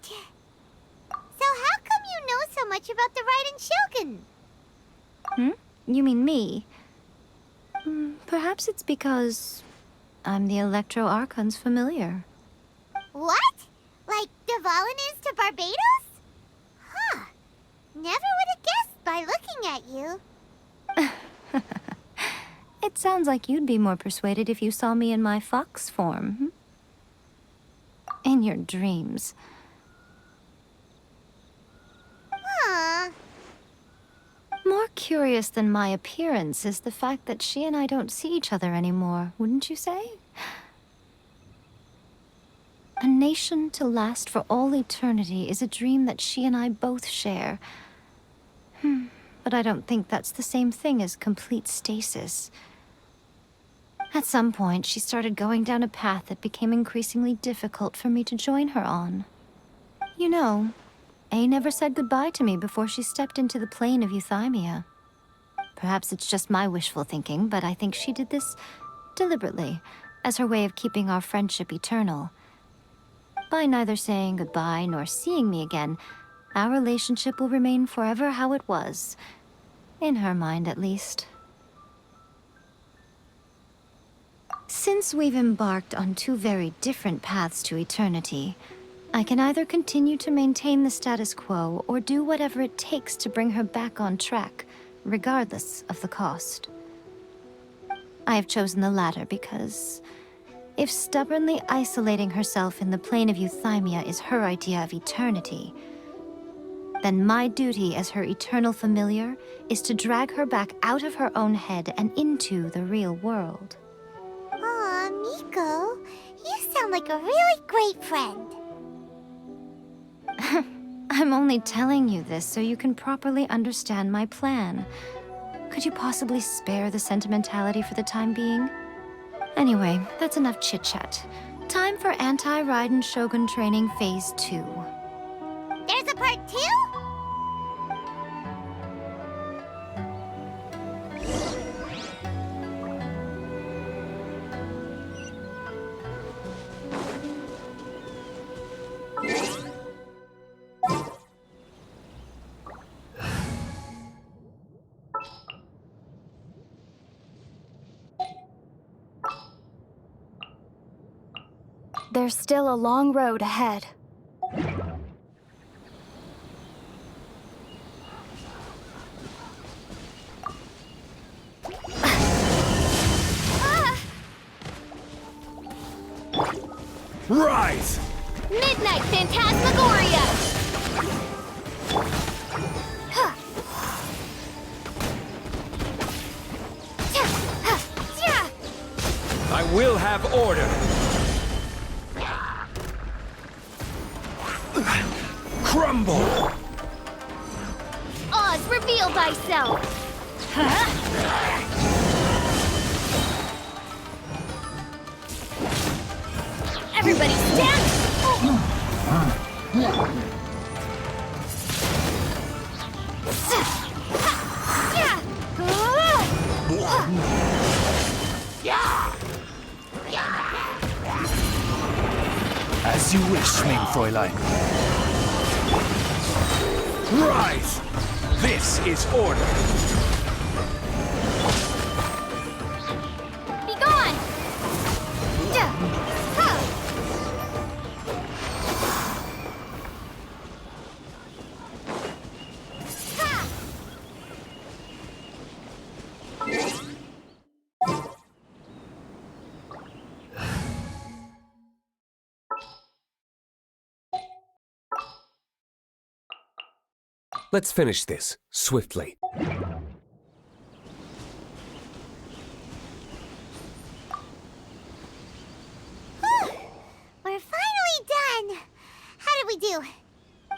So how come you know so much about the Raiden Shogun? You mean me? Perhaps it's because I'm the Electro Archon's familiar. What? Like Dvalin is to Barbados? Huh. Never would have guessed by looking at you. It sounds like you'd be more persuaded if you saw me in my fox form. In your dreams. More curious than my appearance is the fact that she and I don't see each other anymore, wouldn't you say? A nation to last for all eternity is a dream that she and I both share. But I don't think that's the same thing as complete stasis. At some point, she started going down a path that became increasingly difficult for me to join her on. You know, A never said goodbye to me before she stepped into the plane of euthymia. Perhaps it's just my wishful thinking, but I think she did this deliberately, as her way of keeping our friendship eternal. By neither saying goodbye nor seeing me again, our relationship will remain forever how it was. In her mind, at least. Since we've embarked on two very different paths to eternity, I can either continue to maintain the status quo or do whatever it takes to bring her back on track, regardless of the cost. I have chosen the latter because if stubbornly isolating herself in the plane of euthymia is her idea of eternity, then my duty as her eternal familiar is to drag her back out of her own head and into the real world. Aw, Miko, you sound like a really great friend. I'm only telling you this so you can properly understand my plan. Could you possibly spare the sentimentality for the time being? Anyway, that's enough chit-chat. Time for Anti-Raiden Shogun Training Phase 2. There's a part 2? There's still a long road ahead. Rise! Midnight Phantasmagoria! I will have order! Crumble! Oz, reveal thyself! Everybody stand! As you wish, mein Fräulein. Rise! This is order! Be gone! Let's finish this, swiftly. We're finally done! How did we do?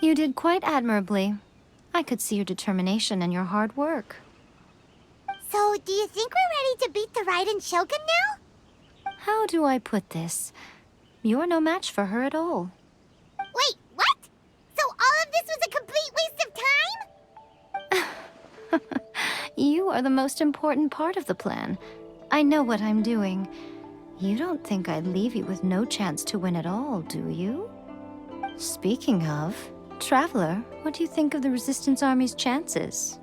You did quite admirably. I could see your determination and your hard work. So, do you think we're ready to beat the Raiden Shogun now? How do I put this? You're no match for her at all. Wait, what? So all of this was a complete waste of time? You are the most important part of the plan. I know what I'm doing. You don't think I'd leave you with no chance to win at all, do you? Speaking of, Traveler, what do you think of the Resistance Army's chances?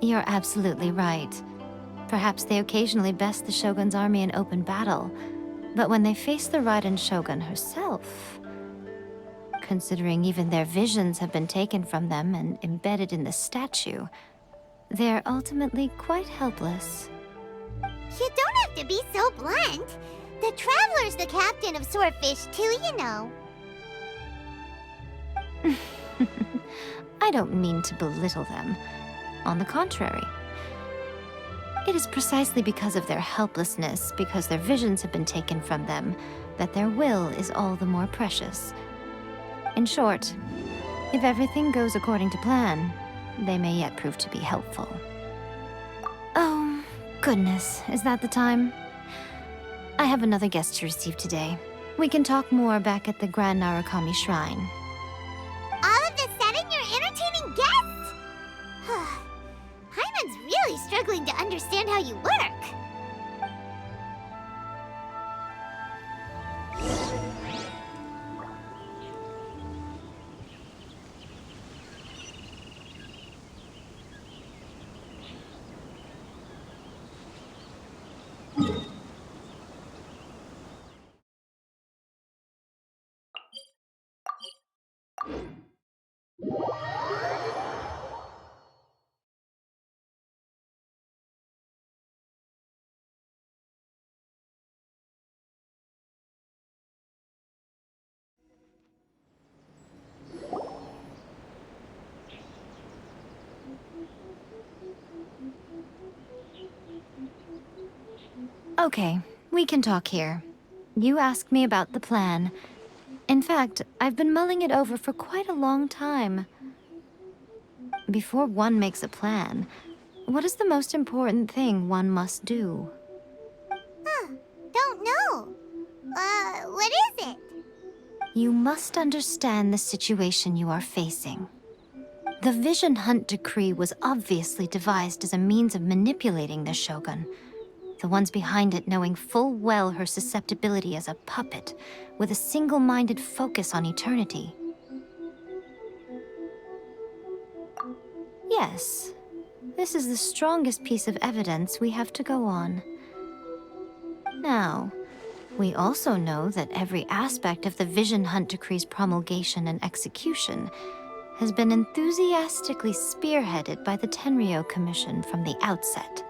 You're absolutely right. Perhaps they occasionally best the Shogun's army in open battle, but when they face the Raiden Shogun herself, considering even their visions have been taken from them and embedded in the statue, they're ultimately quite helpless. You don't have to be so blunt. The Traveler's the captain of Swordfish too, you know. I don't mean to belittle them. On the contrary. It is precisely because of their helplessness, because their visions have been taken from them, that their will is all the more precious. In short, if everything goes according to plan, they may yet prove to be helpful. Oh, goodness, is that the time? I have another guest to receive today. We can talk more back at the Grand Narukami Shrine. All of this sudden, you're entertaining guests? Hyman's really struggling to understand how you work. Okay, we can talk here. You asked me about the plan. In fact, I've been mulling it over for quite a long time. Before one makes a plan, what is the most important thing one must do? Don't know. What is it? You must understand the situation you are facing. The Vision Hunt Decree was obviously devised as a means of manipulating the Shogun. The ones behind it knowing full well her susceptibility as a puppet, with a single-minded focus on eternity. Yes, this is the strongest piece of evidence we have to go on. Now, we also know that every aspect of the Vision Hunt Decree's promulgation and execution has been enthusiastically spearheaded by the Tenryou Commission from the outset.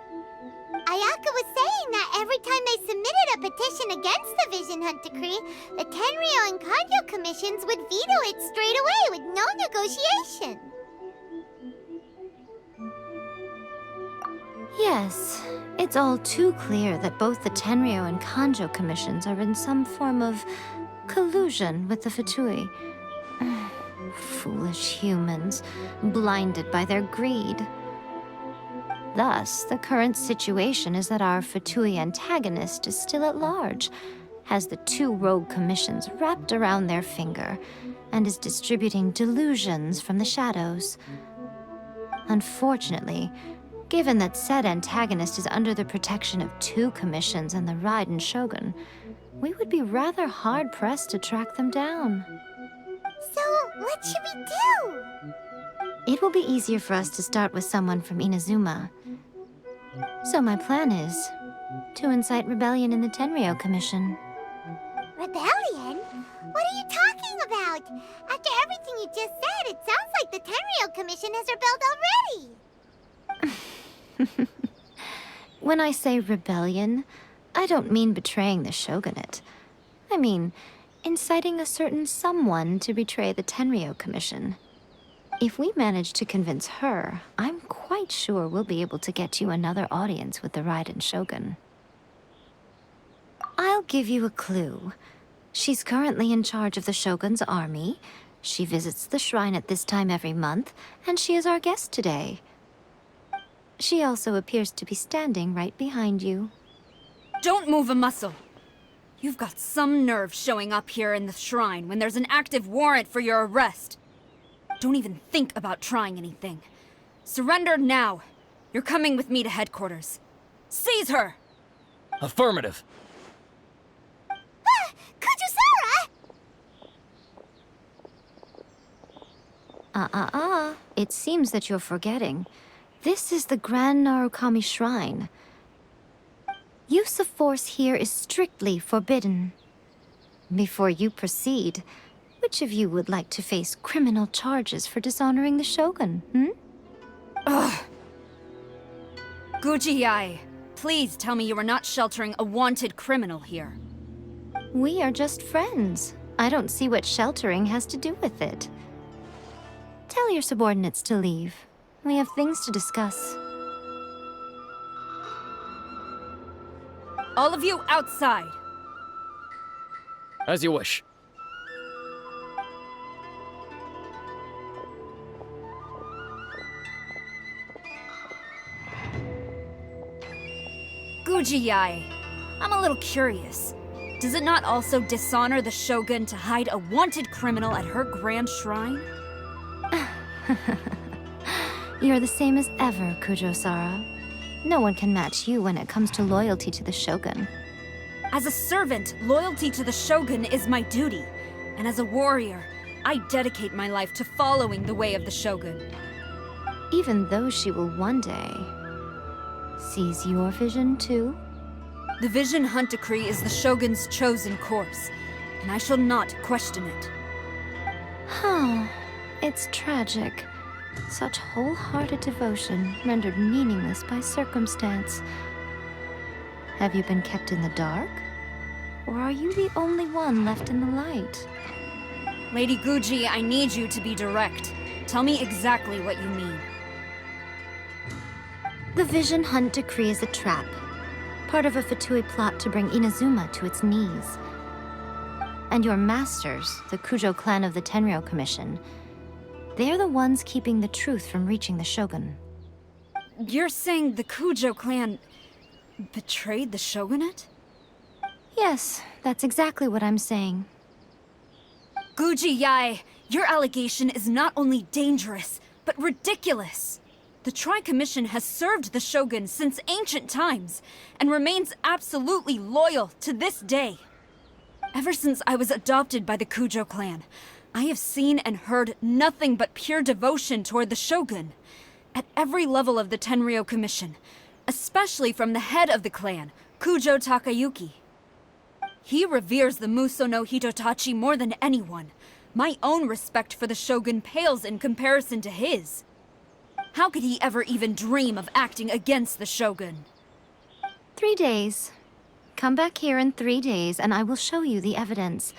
Ayaka was saying that every time they submitted a petition against the Vision Hunt Decree, the Tenryou and Kanjo commissions would veto it straight away with no negotiation. Yes, it's all too clear that both the Tenryou and Kanjo commissions are in some form of collusion with the Fatui. Foolish humans, blinded by their greed. Thus, the current situation is that our Fatui antagonist is still at large, has the two rogue commissions wrapped around their finger, and is distributing delusions from the shadows. Unfortunately, given that said antagonist is under the protection of two commissions and the Raiden Shogun, we would be rather hard-pressed to track them down. So, what should we do? It will be easier for us to start with someone from Inazuma. So my plan is to incite rebellion in the Tenryou Commission. Rebellion? What are you talking about? After everything you just said, it sounds like the Tenryou Commission has rebelled already. When I say rebellion, I don't mean betraying the shogunate. I mean inciting a certain someone to betray the Tenryou Commission. If we manage to convince her, I'm quite sure we'll be able to get you another audience with the Raiden Shogun. I'll give you a clue. She's currently in charge of the Shogun's army. She visits the shrine at this time every month, and she is our guest today. She also appears to be standing right behind you. Don't move a muscle. You've got some nerve showing up here in the shrine when there's an active warrant for your arrest. Don't even think about trying anything. Surrender now. You're coming with me to headquarters. Seize her! Affirmative. Kujusara! It seems that you're forgetting. This is the Grand Narukami Shrine. Use of force here is strictly forbidden. Before you proceed, which of you would like to face criminal charges for dishonoring the Shogun, Ugh. Guji-ai, please tell me you are not sheltering a wanted criminal here. We are just friends. I don't see what sheltering has to do with it. Tell your subordinates to leave. We have things to discuss. All of you outside! As you wish. Guji-ai, I'm a little curious. Does it not also dishonor the Shogun to hide a wanted criminal at her grand shrine? You're the same as ever, Kujo-sara. No one can match you when it comes to loyalty to the Shogun. As a servant, loyalty to the Shogun is my duty. And as a warrior, I dedicate my life to following the way of the Shogun. Even though she will one day seize your vision too? The Vision Hunt Decree is the Shogun's chosen course, and I shall not question it. It's tragic. Such wholehearted devotion rendered meaningless by circumstance. Have you been kept in the dark? Or are you the only one left in the light? Lady Guji, I need you to be direct. Tell me exactly what you mean. The Vision Hunt Decree is a trap. Part of a Fatui plot to bring Inazuma to its knees. And your masters, the Kujo clan of the Tenryou Commission, they're the ones keeping the truth from reaching the Shogun. You're saying the Kujo clan betrayed the Shogunate? Yes, that's exactly what I'm saying. Guji-ai, your allegation is not only dangerous, but ridiculous. The Tri-Commission has served the Shogun since ancient times, and remains absolutely loyal to this day. Ever since I was adopted by the Kujo clan, I have seen and heard nothing but pure devotion toward the Shogun. At every level of the Tenryou Commission, especially from the head of the clan, Kujo Takayuki. He reveres the Muso no Hitotachi more than anyone. My own respect for the Shogun pales in comparison to his. How could he ever even dream of acting against the Shogun? 3 days. Come back here in 3 days and I will show you the evidence.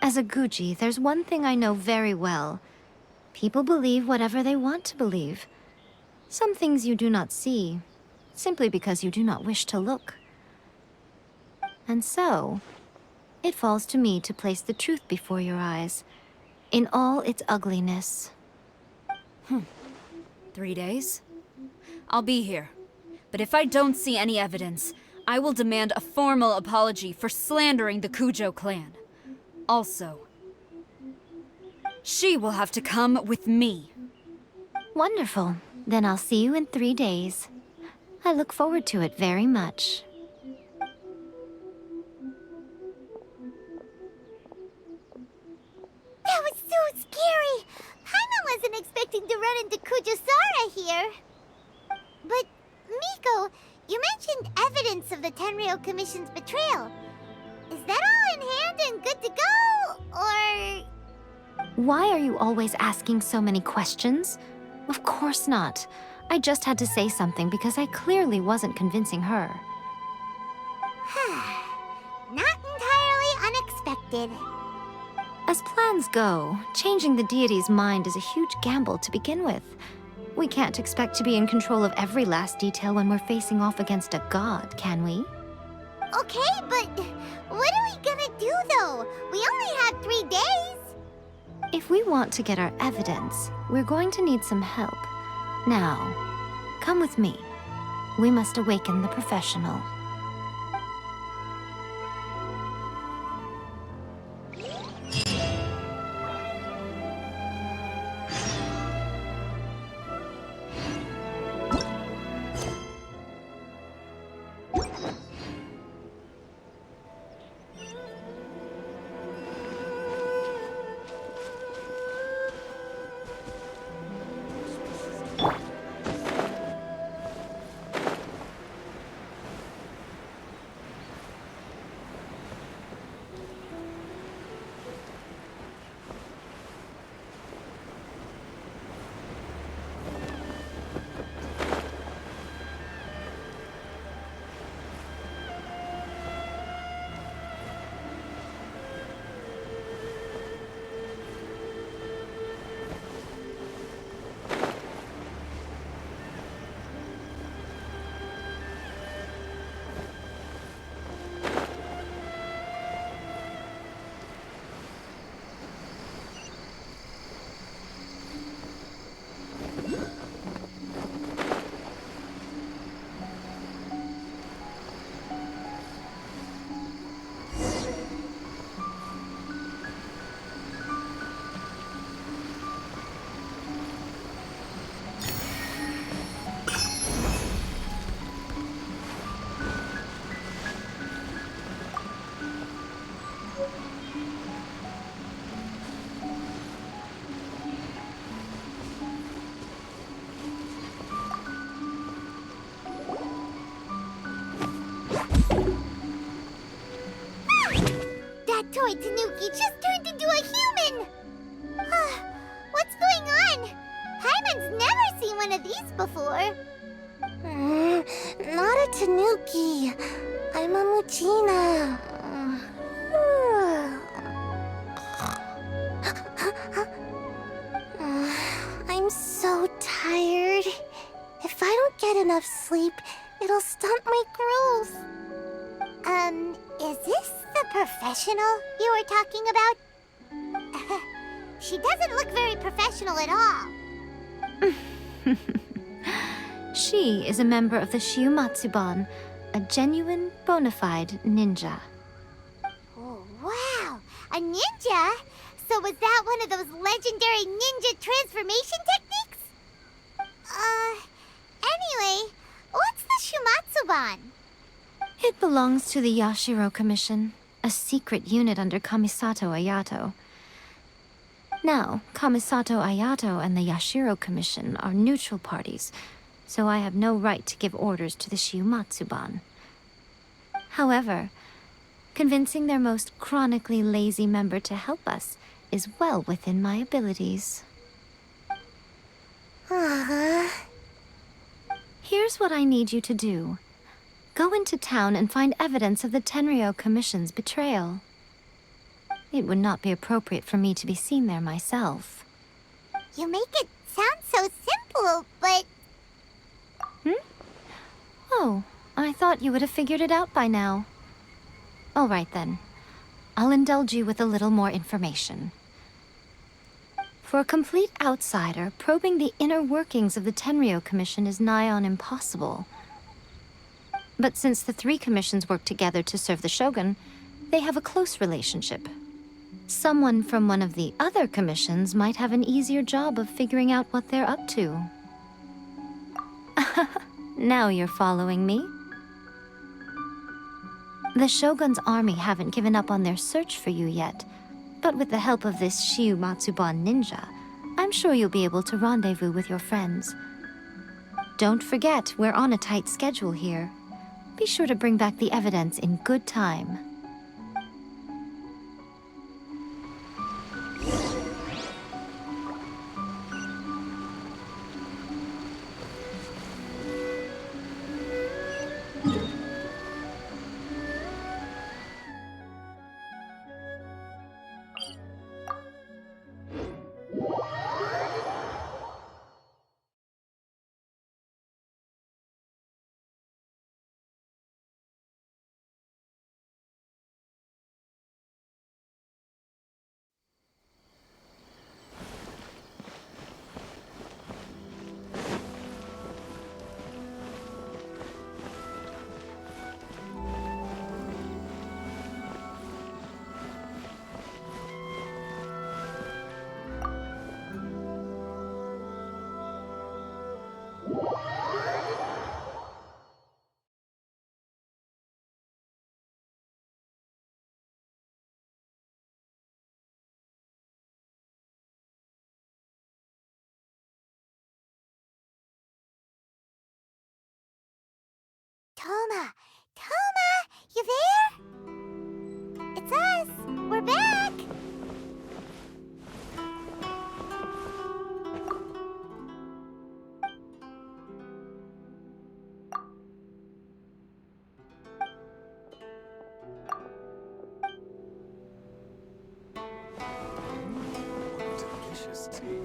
As a Guji, there's one thing I know very well. People believe whatever they want to believe. Some things you do not see, simply because you do not wish to look. And so, it falls to me to place the truth before your eyes, in all its ugliness. 3 days? I'll be here. But if I don't see any evidence, I will demand a formal apology for slandering the Kujo clan. Also, she will have to come with me. Wonderful. Then I'll see you in 3 days. I look forward to it very much. That was so scary! Paimon wasn't expecting to run into Kujo-sara here. But, Miko, you mentioned evidence of the Tenryou Commission's betrayal. Is that all in hand and good to go, or...? Why are you always asking so many questions? Of course not. I just had to say something because I clearly wasn't convincing her. Not entirely unexpected. As plans go, changing the deity's mind is a huge gamble to begin with. We can't expect to be in control of every last detail when we're facing off against a god, can we? Okay, but what are we gonna do, though? We only have 3 days. If we want to get our evidence, we're going to need some help. Now, come with me. We must awaken the professional. Tanuki just turned into a human! What's going on? Paimon's never seen one of these before. Not a Tanuki. I'm a Muchina. I'm so tired. If I don't get enough sleep, it'll stunt my growth. Is this the professional you were talking about? She doesn't look very professional at all. She is a member of the Shiumatsuban, a genuine, bona fide ninja. Oh, wow! A ninja? So was that one of those legendary ninja transformation techniques? Anyway, what's the Shumatsuban? It belongs to the Yashiro Commission, a secret unit under Kamisato Ayato. Now, Kamisato Ayato and the Yashiro Commission are neutral parties, so I have no right to give orders to the Shiumatsuban. However, convincing their most chronically lazy member to help us is well within my abilities. Here's what I need you to do. Go into town and find evidence of the Tenryou Commission's betrayal. It would not be appropriate for me to be seen there myself. You make it sound so simple, but... Oh, I thought you would have figured it out by now. All right then. I'll indulge you with a little more information. For a complete outsider, probing the inner workings of the Tenryou Commission is nigh on impossible. But since the three commissions work together to serve the Shogun, they have a close relationship. Someone from one of the other commissions might have an easier job of figuring out what they're up to. Now you're following me? The Shogun's army haven't given up on their search for you yet, but with the help of this Shiumatsuban ninja, I'm sure you'll be able to rendezvous with your friends. Don't forget, we're on a tight schedule here. Be sure to bring back the evidence in good time. Toma! Toma! You there? It's us! We're back! Delicious tea.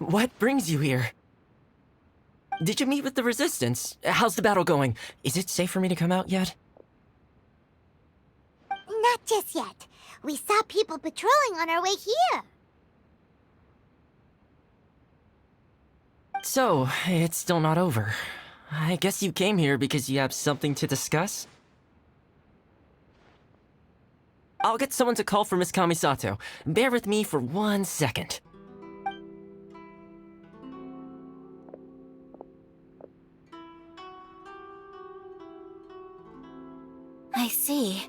What brings you here? Did you meet with the Resistance? How's the battle going? Is it safe for me to come out yet? Not just yet. We saw people patrolling on our way here. So, it's still not over. I guess you came here because you have something to discuss? I'll get someone to call for Miss Kamisato. Bear with me for 1 second. I see.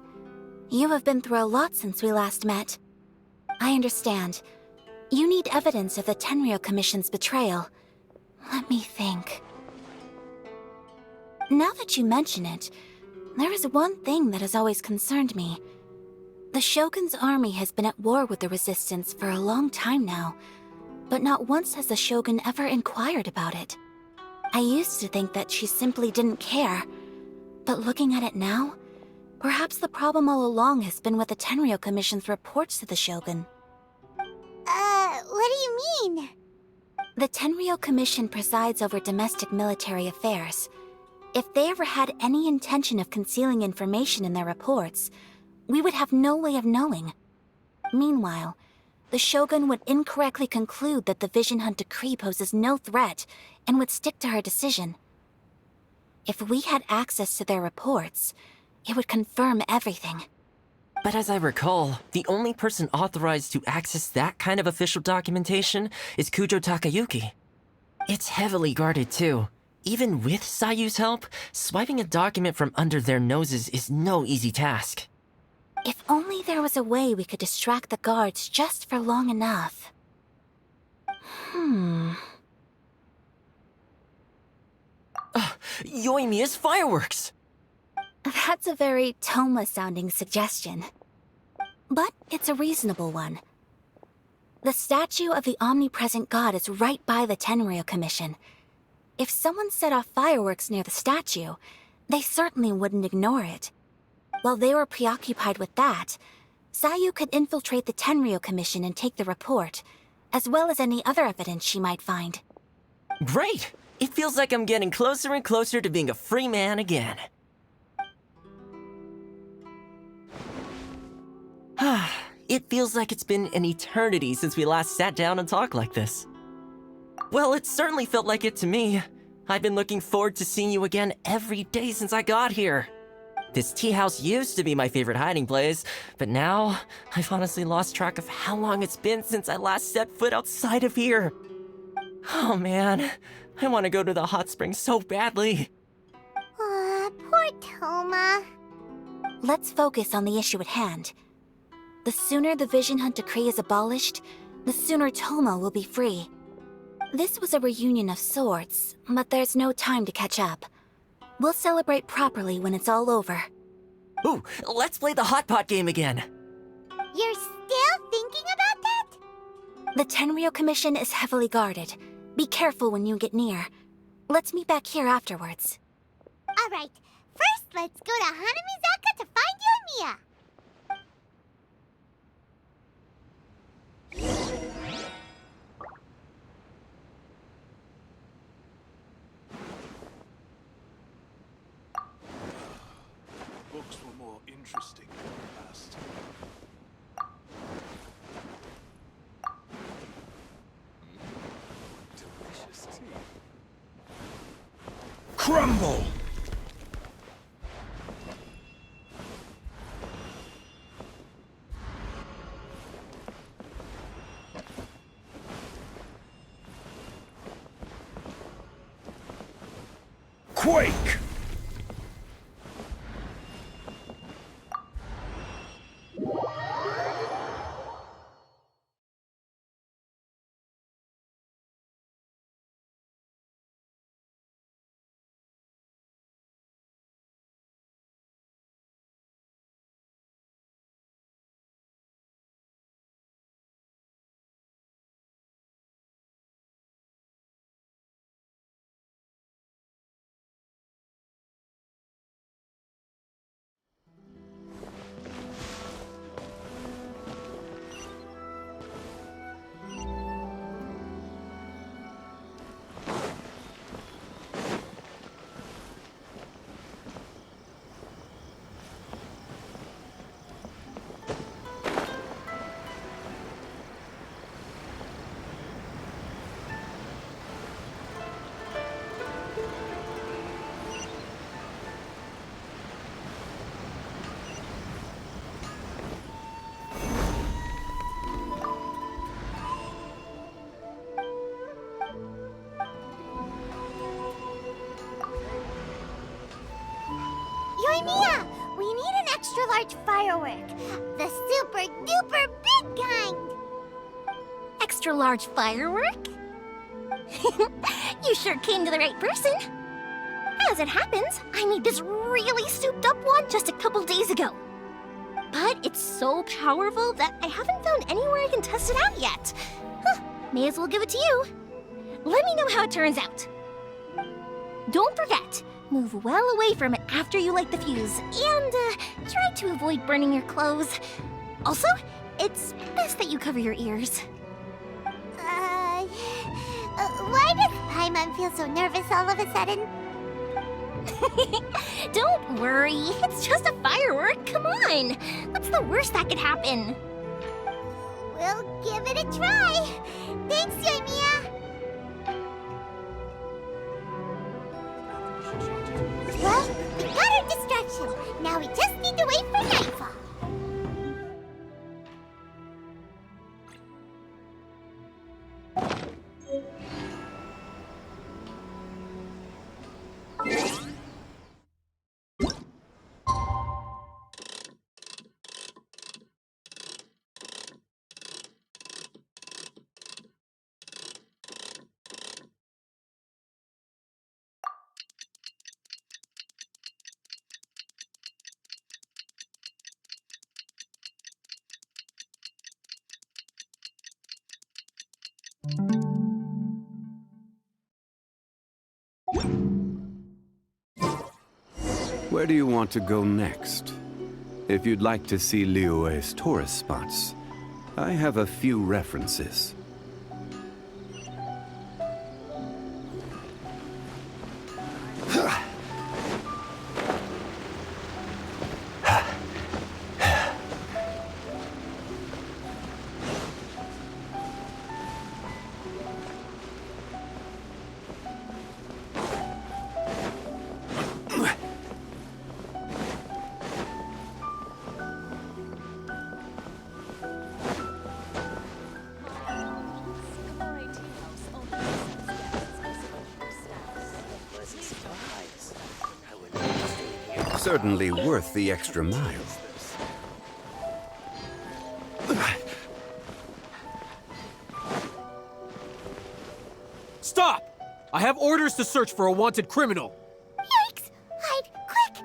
You have been through a lot since we last met. I understand. You need evidence of the Tenryou Commission's betrayal. Let me think. Now that you mention it, there is one thing that has always concerned me. The Shogun's army has been at war with the Resistance for a long time now, but not once has the Shogun ever inquired about it. I used to think that she simply didn't care, but looking at it now, perhaps the problem all along has been with the Tenryou Commission's reports to the Shogun. What do you mean? The Tenryou Commission presides over domestic military affairs. If they ever had any intention of concealing information in their reports, we would have no way of knowing. Meanwhile, the Shogun would incorrectly conclude that the Vision Hunt decree poses no threat and would stick to her decision. If we had access to their reports, it would confirm everything. But as I recall, the only person authorized to access that kind of official documentation is Kujo Takayuki. It's heavily guarded too. Even with Sayu's help, swiping a document from under their noses is no easy task. If only there was a way we could distract the guards just for long enough. Yoimiya's fireworks! That's a very Toma-sounding suggestion. But it's a reasonable one. The statue of the omnipresent god is right by the Tenryou Commission. If someone set off fireworks near the statue, they certainly wouldn't ignore it. While they were preoccupied with that, Sayu could infiltrate the Tenryou Commission and take the report, as well as any other evidence she might find. Great! It feels like I'm getting closer and closer to being a free man again. It feels like it's been an eternity since we last sat down and talked like this. Well, it certainly felt like it to me. I've been looking forward to seeing you again every day since I got here. This tea house used to be my favorite hiding place, but now I've honestly lost track of how long it's been since I last set foot outside of here. Oh man, I want to go to the hot springs so badly. Poor Toma. Let's focus on the issue at hand. The sooner the Vision Hunt decree is abolished, the sooner Toma will be free. This was a reunion of sorts, but there's no time to catch up. We'll celebrate properly when it's all over. Ooh, let's play the hot pot game again. You're still thinking about that? The Tenryou Commission is heavily guarded. Be careful when you get near. Let's meet back here afterwards. Alright, first let's go to Hanamizaka to find Yoimiya. Books were more interesting in the past. Delicious tea. Crumble! Quake! Yoimiya, we need an extra large firework. The super duper big kind. Extra large firework? You sure came to the right person. As it happens, I made this really souped up one just a couple days ago. But it's so powerful that I haven't found anywhere I can test it out yet. Huh, may as well give it to you. Let me know how it turns out. Don't forget, move well away from it after you light the fuse, and try to avoid burning your clothes. Also, it's best that you cover your ears. Why does Paimon feel so nervous all of a sudden? Don't worry, it's just a firework, come on! What's the worst that could happen? We'll give it a try. Thanks, Yoimiya. Well, we got our distraction. Now we just need to wait for nightfall. Where do you want to go next? If you'd like to see Liyue's tourist spots, I have a few references. Certainly worth the extra mile. Stop! I have orders to search for a wanted criminal. Yikes! Hide, quick!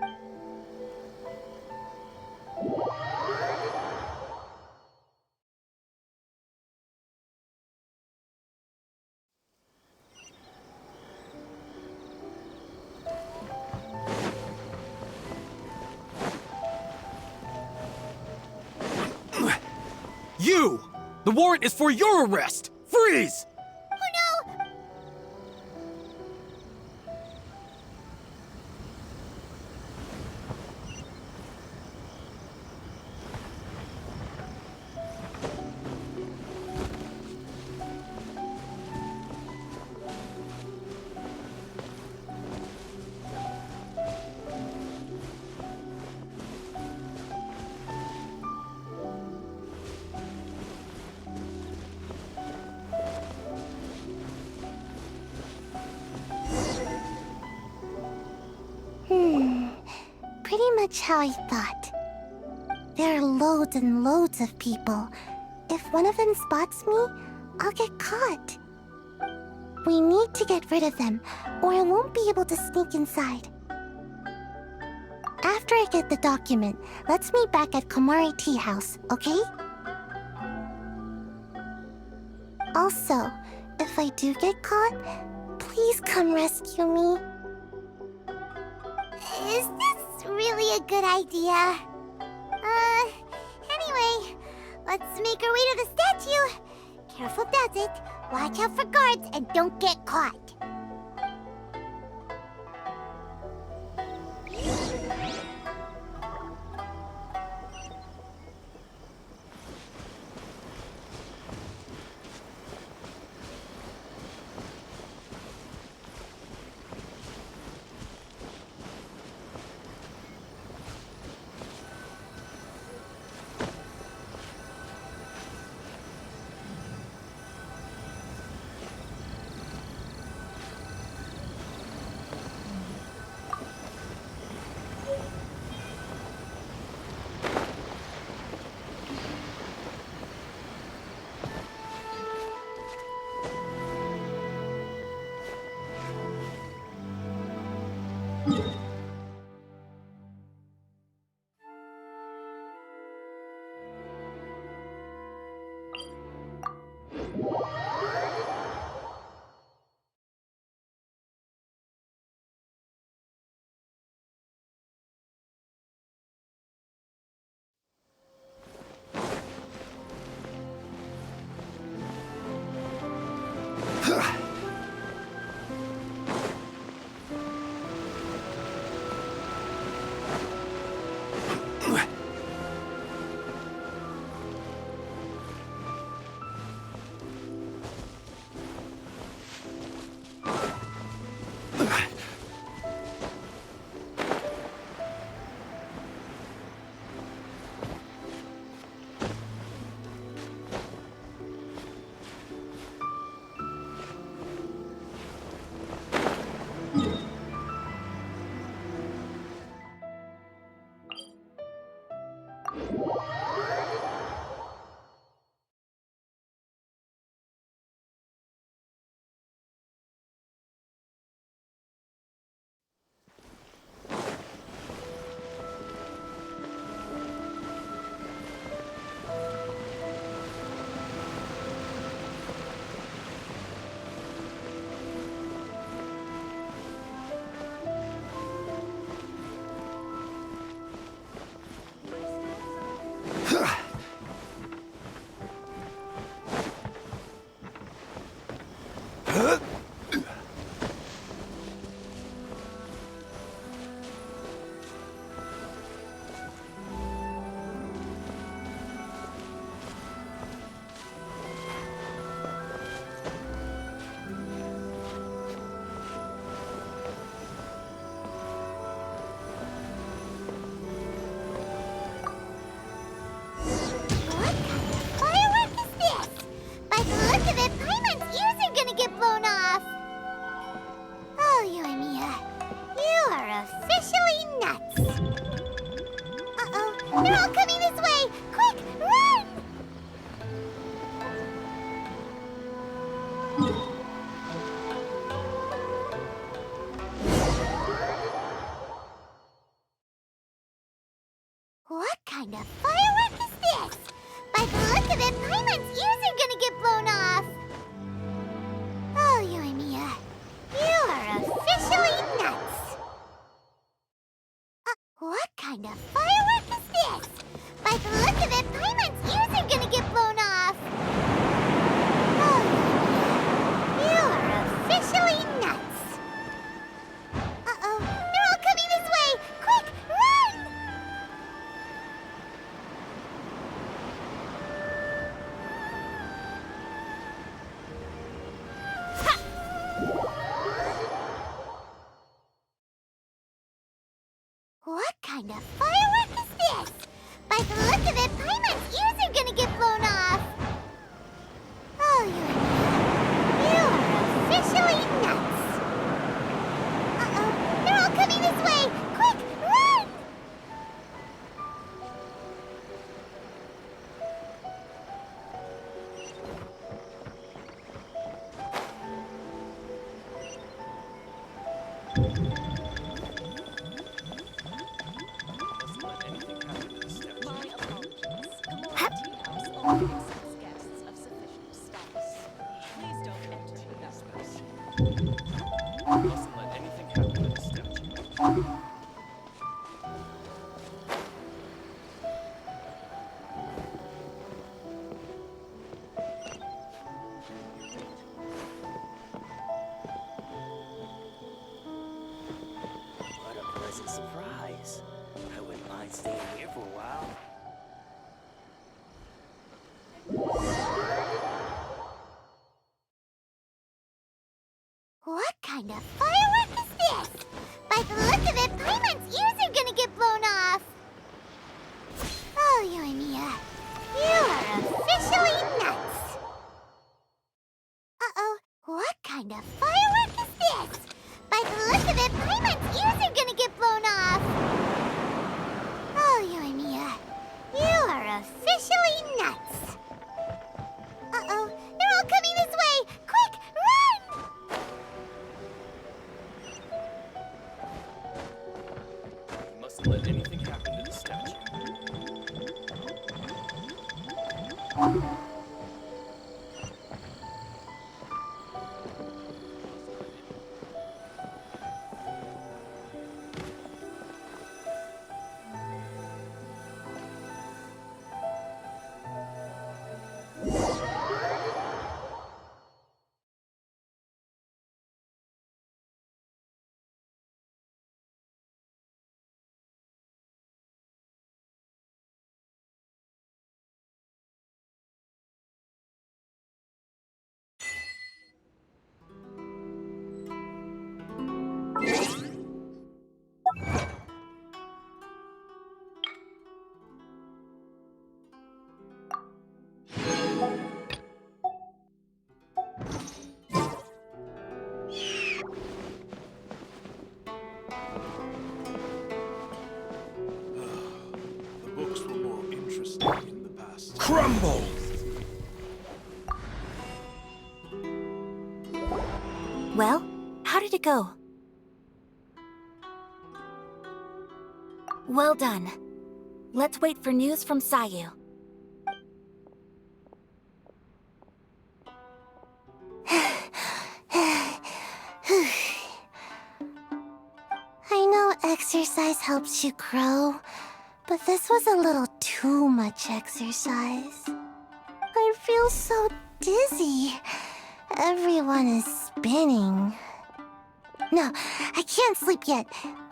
You! The warrant is for your arrest! Freeze! Oh no! Pretty much how I thought. There are loads and loads of people. If one of them spots me, I'll get caught. We need to get rid of them, or I won't be able to sneak inside. After I get the document, let's meet back at Komari Tea House, okay? Also, if I do get caught, please come rescue me. Is this really a good idea? Anyway, let's make our way to the statue. Careful does it. Watch out for guards and don't get caught. kind of firework is this? By the look of it, Paimon's ears are gonna get blown off. Oh, Yoimiya, you are officially nuts. What kind of firework is this? By the look of it, Paimon's ears are gonna get blown off. Oh, Yoimiya, you are officially nuts. Uh-oh, they're all coming this way! Quick, run! What kind of firework is this? By the look of it, Paimon's ears are gonna get blown off. Oh, Yoimiya, you are officially nuts. Uh-oh, they're all coming this way! Quick, run! What a pleasant surprise. I wouldn't mind staying here for a while. What kind of firework is this? By the look of it, Paimon's ears are gonna get blown off. Oh, Yoimiya, you are officially nuts. Uh-oh, what kind of firework is this? By the look of it, Paimon's ears are gonna get blown off. Oh, Yoimiya, you are officially nuts. Uh-oh, they're all coming this way! Quick, run! You mustn't let anything happen to the statue. The books were more interesting in the past. Crumble! Well, how did it go? Well done. Let's wait for news from Sayu. I know exercise helps you grow, but this was a little too much exercise. I feel so dizzy. Everyone is spinning. No, I can't sleep yet.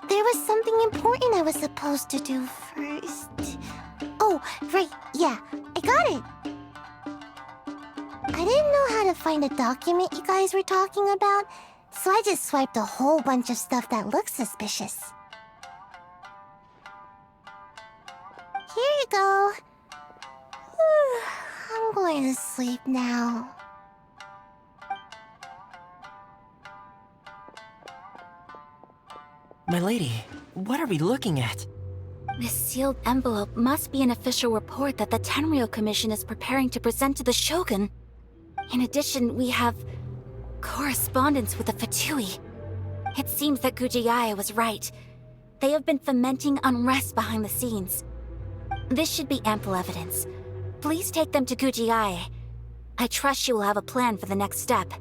There was something important I was supposed to do first. Oh, right, yeah, I got it. I didn't know how to find a document you guys were talking about, so I just swiped a whole bunch of stuff that looks suspicious. Here you go. I'm going to sleep now. My lady, what are we looking at? This sealed envelope must be an official report that the Tenryou Commission is preparing to present to the Shogun. In addition, we have correspondence with the Fatui. It seems that Gujiyaya was right. They have been fomenting unrest behind the scenes. This should be ample evidence. Please take them to Kujiae. I trust she will have a plan for the next step.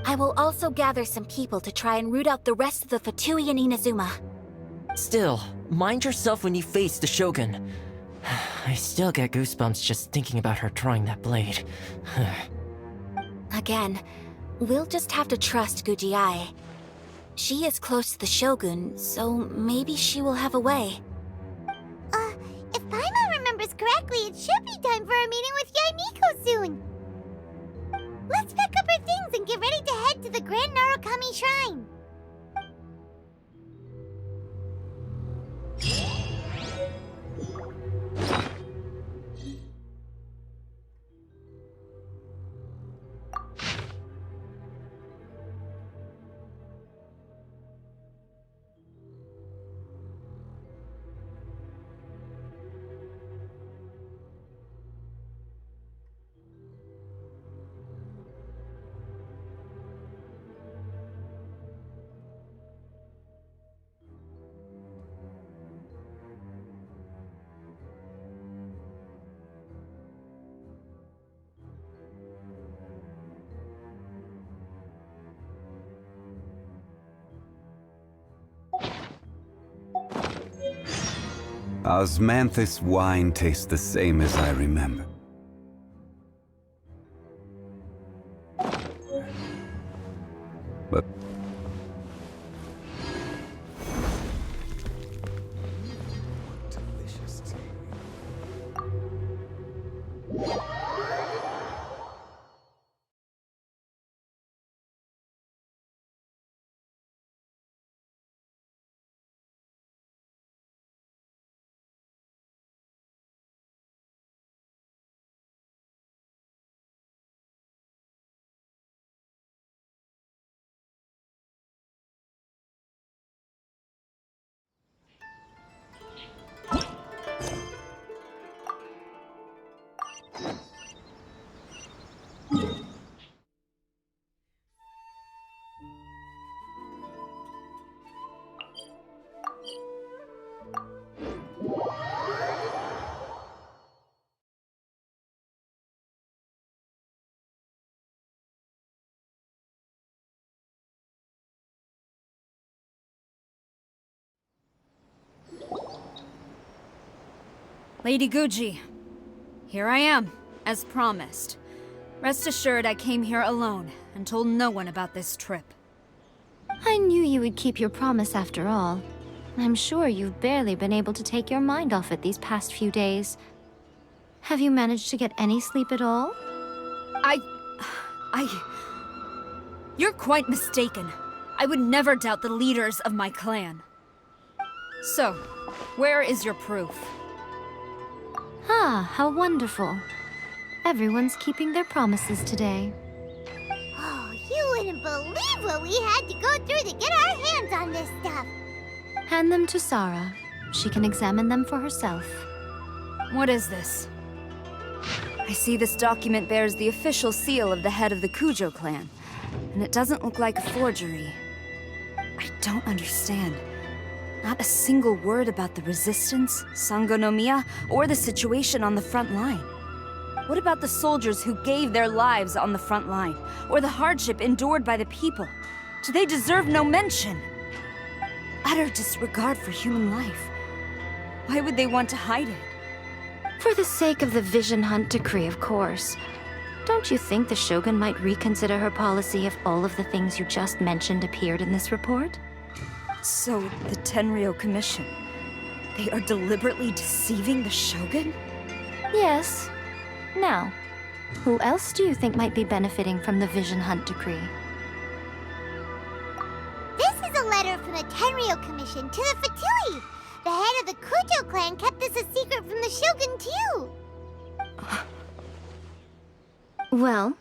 I will also gather some people to try and root out the rest of the Fatui in Inazuma. Still, mind yourself when you face the Shogun. I still get goosebumps just thinking about her drawing that blade. Again, we'll just have to trust Kujiae. She is close to the Shogun, so maybe she will have a way. If Paimon remembers correctly, it should be time for a meeting with Yaimiko soon. Let's pack up our things and get ready to head to the Grand Narukami Shrine. Osmanthus wine tastes the same as I remember. But Delicious tea. Lady Guji, here I am, as promised. Rest assured I came here alone and told no one about this trip. I knew you would keep your promise after all. I'm sure you've barely been able to take your mind off it these past few days. Have you managed to get any sleep at all? You're quite mistaken. I would never doubt the leaders of my clan. So, where is your proof? Ah, how wonderful. Everyone's keeping their promises today. Oh, you wouldn't believe what we had to go through to get our hands on this stuff. Hand them to Sarah. She can examine them for herself. What is this? I see this document bears the official seal of the head of the Kujo clan, and it doesn't look like a forgery. I don't understand. Not a single word about the resistance, Sangonomiya, or the situation on the front line. What about the soldiers who gave their lives on the front line, or the hardship endured by the people? Do they deserve no mention? Utter disregard for human life. Why would they want to hide it? For the sake of the Vision Hunt decree, of course. Don't you think the Shogun might reconsider her policy if all of the things you just mentioned appeared in this report? So, the Tenryou Commission, they are deliberately deceiving the Shogun? Yes. Now, who else do you think might be benefiting from the Vision Hunt decree? This is a letter from the Tenryou Commission to the Fatui. The head of the Kujo clan kept this a secret from the Shogun, too. Well,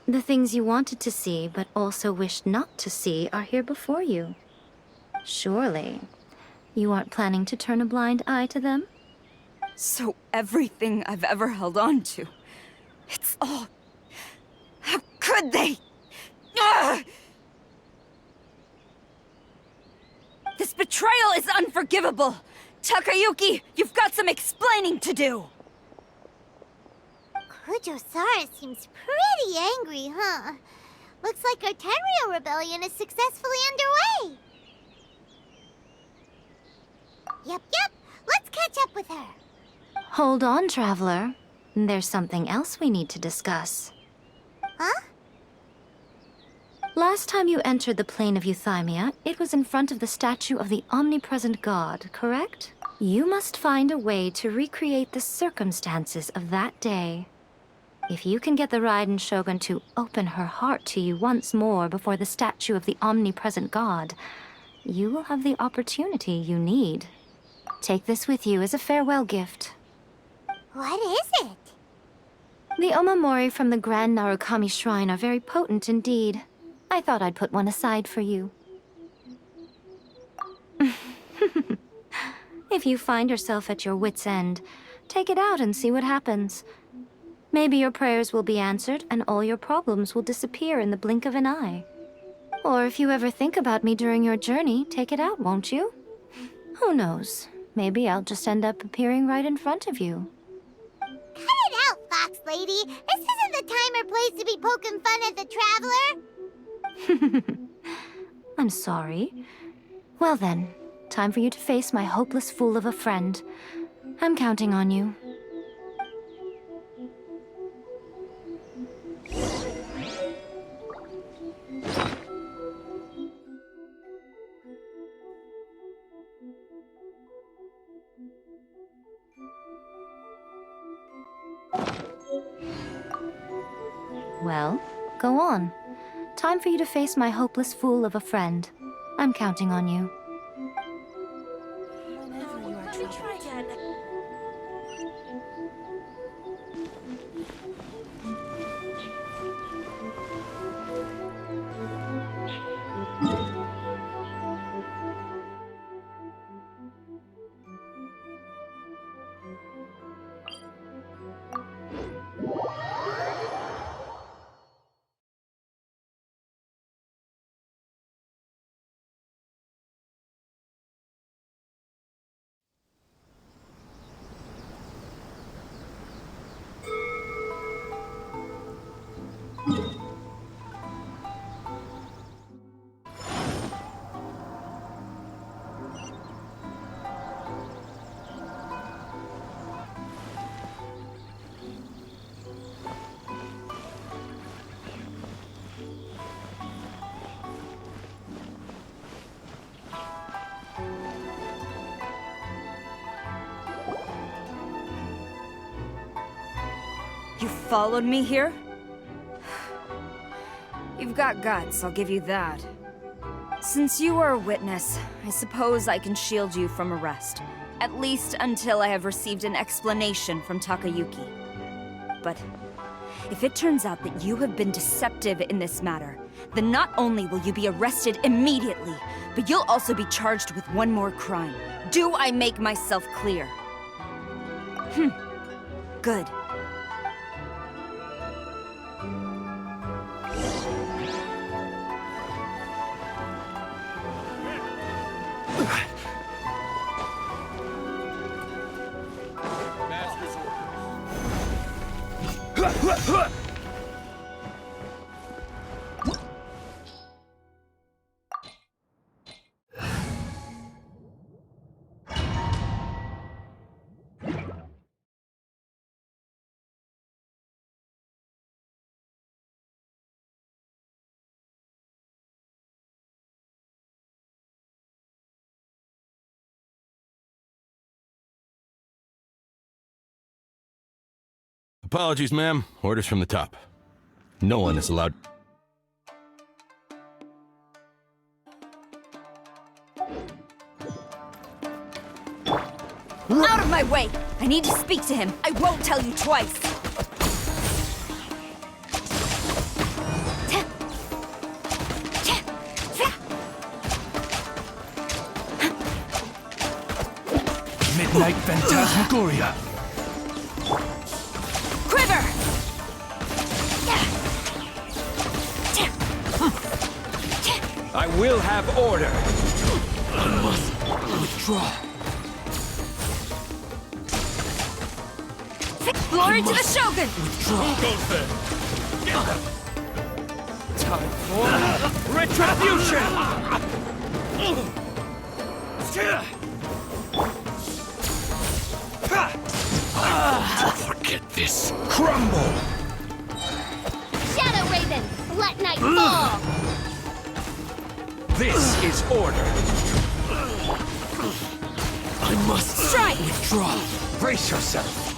the things you wanted to see but also wished not to see are here before you. Surely, you aren't planning to turn a blind eye to them? So everything I've ever held on to, it's all... How could they? Ugh! This This betrayal is unforgivable! Takayuki, you've got some explaining to do! Kujosara seems pretty angry, huh? Looks like our Tenryou rebellion is successfully underway. Yep. Let's catch up with her. Hold on, Traveler. There's something else we need to discuss. Huh? Last time you entered the plane of Euthymia, it was in front of the statue of the Omnipresent God, correct? You must find a way to recreate the circumstances of that day. If you can get the Raiden Shogun to open her heart to you once more before the statue of the Omnipresent God, you will have the opportunity you need. Take this with you as a farewell gift. What is it? The Omamori from the Grand Narukami Shrine are very potent indeed. I thought I'd put one aside for you. If you find yourself at your wit's end, take it out and see what happens. Maybe your prayers will be answered and all your problems will disappear in the blink of an eye. Or if you ever think about me during your journey, take it out, won't you? Who knows? Maybe I'll just end up appearing right in front of you. Cut it out, Fox Lady. This isn't the time or place to be poking fun at the Traveler. I'm sorry. Well then, time for you to face my hopeless fool of a friend. I'm counting on you. Well, go on. Time for you to face my hopeless fool of a friend. I'm counting on you. You followed me here? You've got guts, I'll give you that. Since you are a witness, I suppose I can shield you from arrest. At least until I have received an explanation from Takayuki. But if it turns out that you have been deceptive in this matter, then not only will you be arrested immediately, but you'll also be charged with one more crime. Do I make myself clear? Good. Apologies, ma'am. Orders from the top. No one is allowed. Out of my way! I need to speak to him. I won't tell you twice. Midnight Phantasmagoria. Quiver! I will have order. I must withdraw. Glory to the Shogun! Who goes there? Get them! Time for retribution! Forget this. Crumble! Shadow Raven, let night fall! This is order. I must Strike! withdraw. Brace yourself.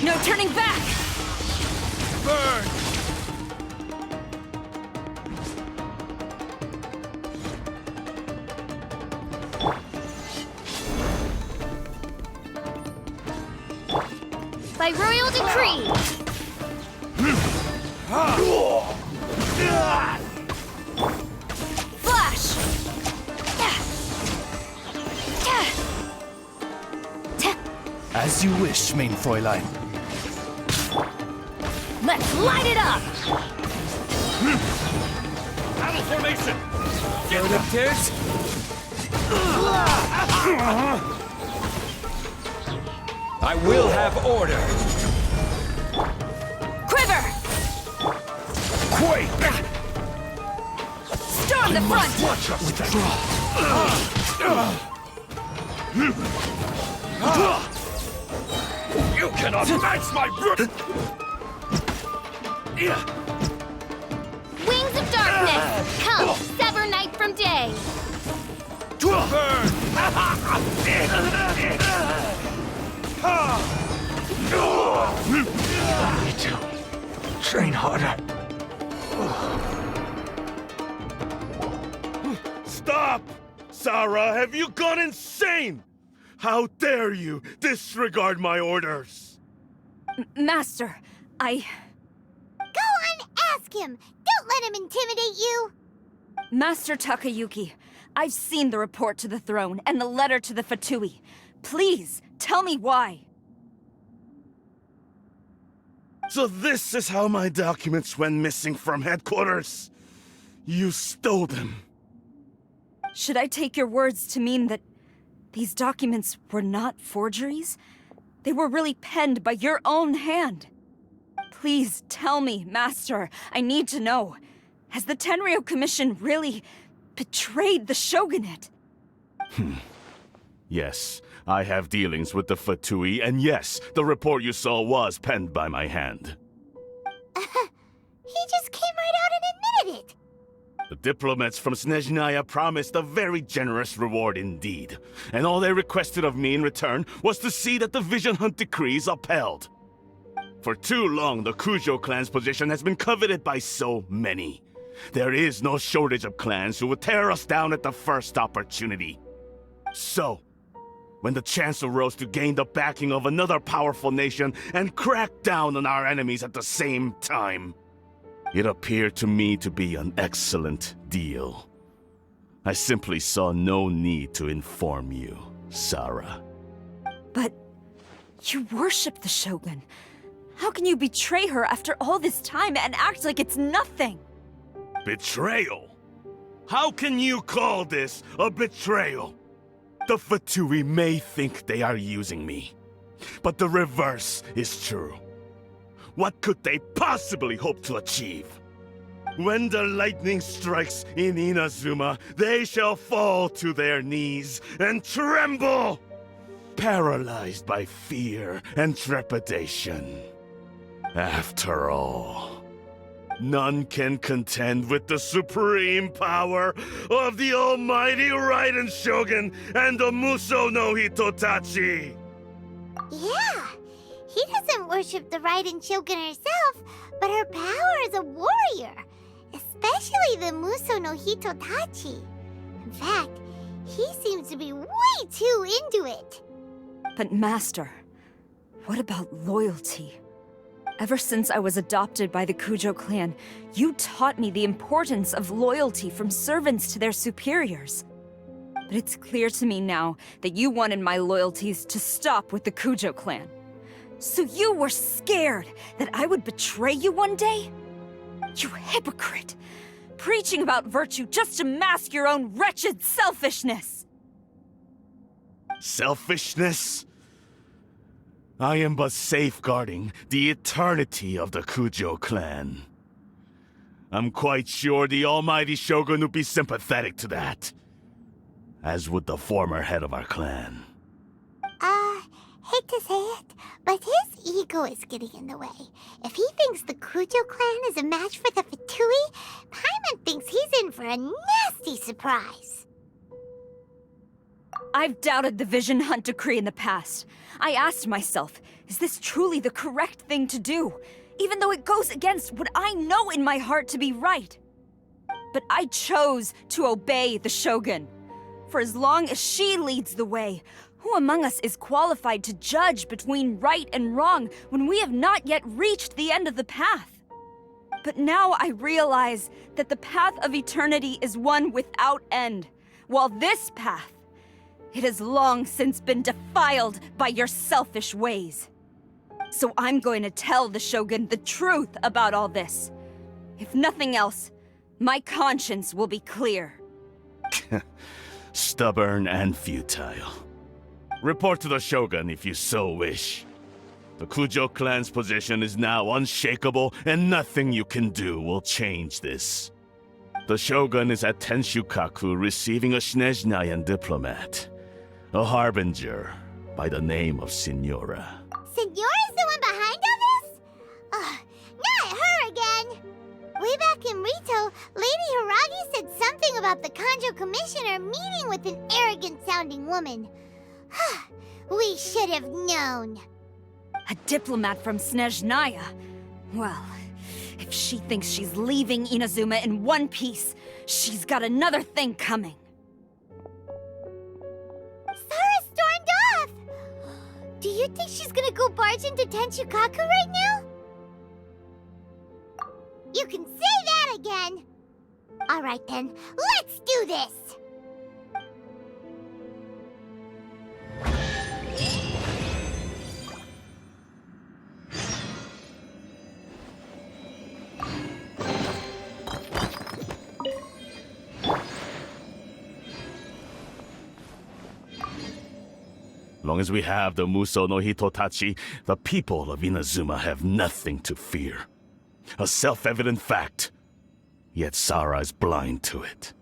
No turning back! Burn! By royal decree! Flash! As you wish, main Fräulein. Let's light it up! Battle formation! Get it, kids! I will have order. Quiver! Quake! Storm the front! Watch us withdraw. You cannot match my brute! Wings of darkness! Come, sever night from day! I need to train harder. Stop! Sarah, have you gone insane? How dare you disregard my orders? Master, Go on, ask him! Don't let him intimidate you! Master Takayuki, I've seen the report to the throne and the letter to the Fatui. Please, tell me why. So this is how my documents went missing from headquarters? You stole them. Should I take your words to mean that these documents were not forgeries? They were really penned by your own hand. Please tell me, Master. I need to know. Has the Tenryou Commission really betrayed the Shogunate? Yes, I have dealings with the Fatui, and yes, the report you saw was penned by my hand. He just came right out and admitted it! The diplomats from Snezhnaya promised a very generous reward indeed, and all they requested of me in return was to see that the Vision Hunt decrees upheld. For too long, the Kujo clan's position has been coveted by so many. There is no shortage of clans who would tear us down at the first opportunity. So, when the chance arose to gain the backing of another powerful nation and crack down on our enemies at the same time, it appeared to me to be an excellent deal. I simply saw no need to inform you, Sarah. But you worship the Shogun. How can you betray her after all this time and act like it's nothing? Betrayal? How can you call this a betrayal? The Fatui may think they are using me, but the reverse is true. What could they possibly hope to achieve? When the lightning strikes in Inazuma, they shall fall to their knees and tremble, paralyzed by fear and trepidation. After all, none can contend with the supreme power of the almighty Raiden Shogun and the Muso no Hitotachi! Yeah, he doesn't worship the Raiden Shogun herself, but her power as a warrior, especially the Muso no Hitotachi. In fact, he seems to be way too into it. But Master, what about loyalty? Ever since I was adopted by the Kujo clan, you taught me the importance of loyalty from servants to their superiors. But it's clear to me now that you wanted my loyalties to stop with the Kujo clan. So you were scared that I would betray you one day? You hypocrite! preaching about virtue just to mask your own wretched selfishness. Selfishness? I am but safeguarding the eternity of the Kujo clan. I'm quite sure the almighty Shogun would be sympathetic to that. As would the former head of our clan. Hate to say it, but his ego is getting in the way. If he thinks the Kujo clan is a match for the Fatui, Paimon thinks he's in for a nasty surprise. I've doubted the Vision Hunt decree in the past. I asked myself, is this truly the correct thing to do? Even though it goes against what I know in my heart to be right. But I chose to obey the Shogun. For as long as she leads the way, who among us is qualified to judge between right and wrong when we have not yet reached the end of the path? But now I realize that the path of eternity is one without end, while this path, it has long since been defiled by your selfish ways. So I'm going to tell the Shogun the truth about all this. If nothing else, my conscience will be clear. Stubborn and futile. Report to the Shogun if you so wish. The Kujo clan's position is now unshakable, and nothing you can do will change this. The Shogun is at Tenshukaku receiving a Snezhnayan diplomat, a harbinger by the name of Signora. Signora's the one behind all this? Not her again! Way back in Rito, Lady Hiragi said something about the Kanjo Commissioner meeting with an arrogant-sounding woman. We should have known. A diplomat from Snezhnaya? Well, if she thinks she's leaving Inazuma in one piece, she's got another thing coming. Sara stormed off! Do you think she's gonna go barge into Tenshukaku right now? You can say that again! Alright then, let's do this! Long as we have the Muso no Hitotachi, the people of Inazuma have nothing to fear. A self-evident fact. Yet Sara is blind to it.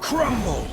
Crumble!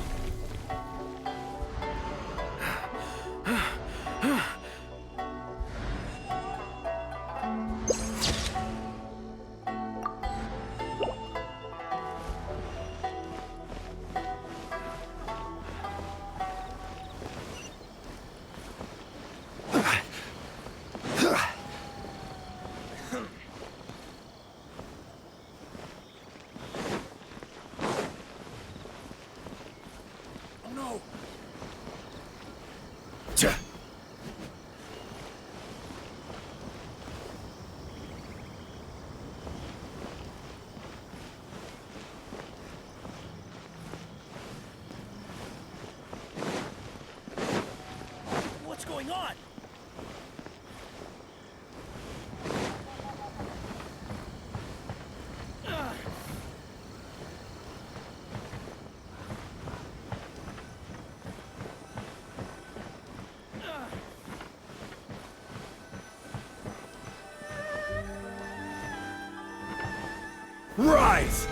Rise!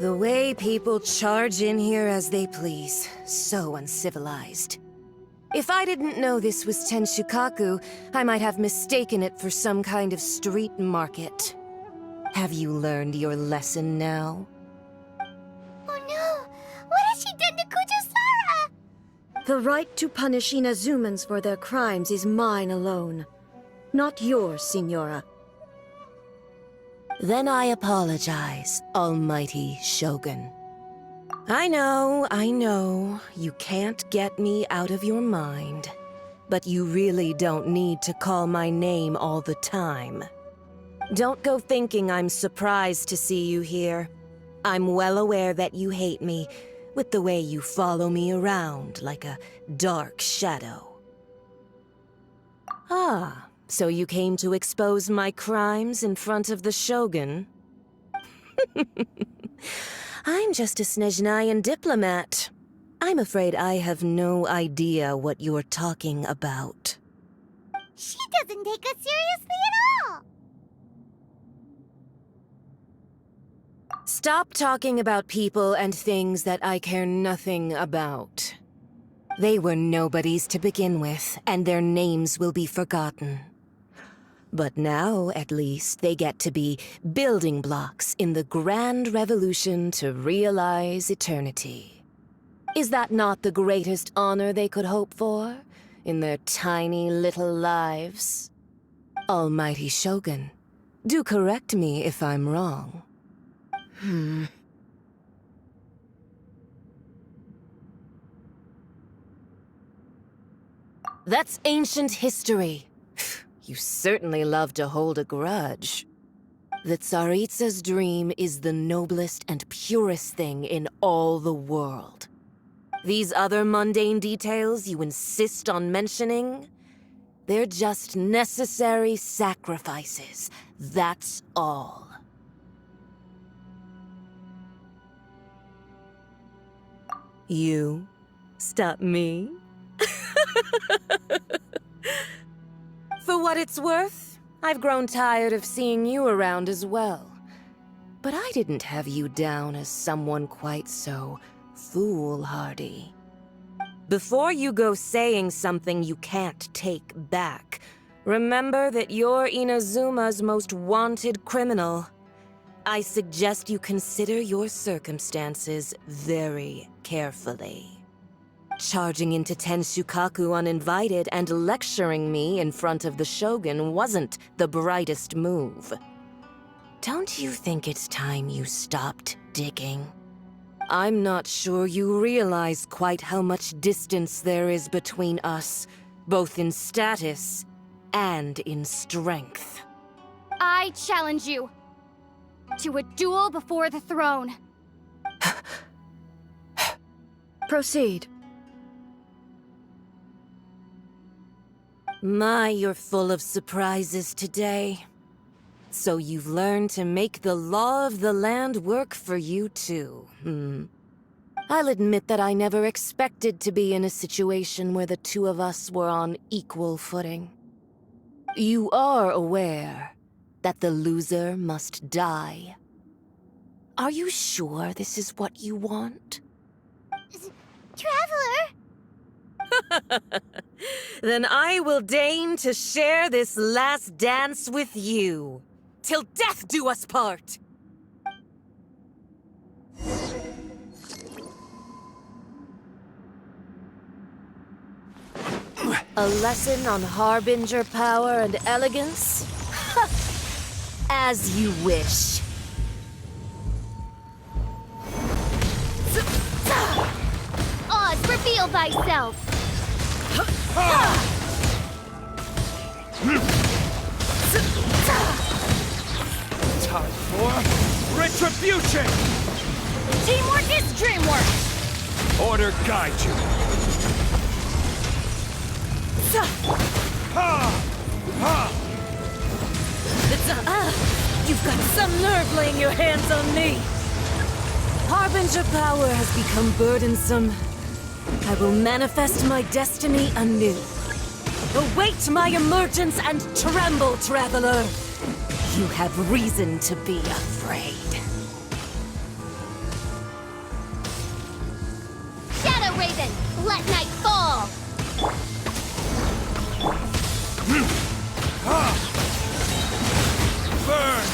The way people charge in here as they please. So uncivilized. If I didn't know this was Tenshukaku, I might have mistaken it for some kind of street market. Have you learned your lesson now? Oh no! What has she done to Kujusara? The right to punish Inazumans for their crimes is mine alone. Not yours, Signora. Then I apologize, Almighty Shogun. I know, you can't get me out of your mind. But you really don't need to call my name all the time. Don't go thinking I'm surprised to see you here. I'm well aware that you hate me, with the way you follow me around like a dark shadow. Ah, so you came to expose my crimes in front of the Shogun? I'm just a Snezhnayan diplomat. I'm afraid I have no idea what you're talking about. She doesn't take us seriously at all! Stop talking about people and things that I care nothing about. They were nobodies to begin with, and their names will be forgotten. But now, at least, they get to be building blocks in the grand revolution to realize eternity. Is that not the greatest honor they could hope for in their tiny little lives? Almighty Shogun, do correct me if I'm wrong. That's ancient history. You certainly love to hold a grudge. The Tsaritsa's dream is the noblest and purest thing in all the world. These other mundane details you insist on mentioning, they're just necessary sacrifices. That's all. You stop me? For what it's worth, I've grown tired of seeing you around as well. But I didn't have you down as someone quite so foolhardy. Before you go saying something you can't take back, remember that you're Inazuma's most wanted criminal. I suggest you consider your circumstances very carefully. Charging into Tenshukaku uninvited and lecturing me in front of the Shogun wasn't the brightest move. Don't you think it's time you stopped digging? I'm not sure you realize quite how much distance there is between us, both in status and in strength. I challenge you to a duel before the throne. Proceed. My, you're full of surprises today. So you've learned to make the law of the land work for you too, I'll admit that I never expected to be in a situation where the two of us were on equal footing. You are aware that the loser must die. Are you sure this is what you want? Traveler! Then I will deign to share this last dance with you. Till death do us part! A lesson on Harbinger power and elegance? As you wish. reveal thyself! Time for retribution! Teamwork is dreamwork! Order guide you. You've got some nerve laying your hands on me. Harbinger power has become burdensome. I will manifest my destiny anew. Await my emergence and tremble, traveler. You have reason to be afraid. Shadow Raven, let night fall! Burn!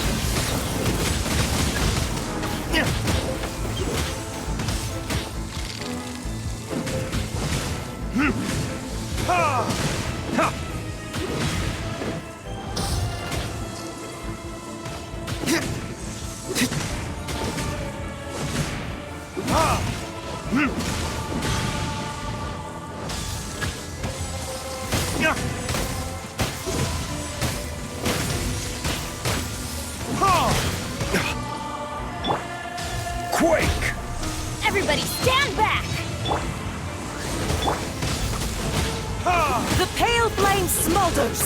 Quake! Everybody stand back! The pale flame smolders!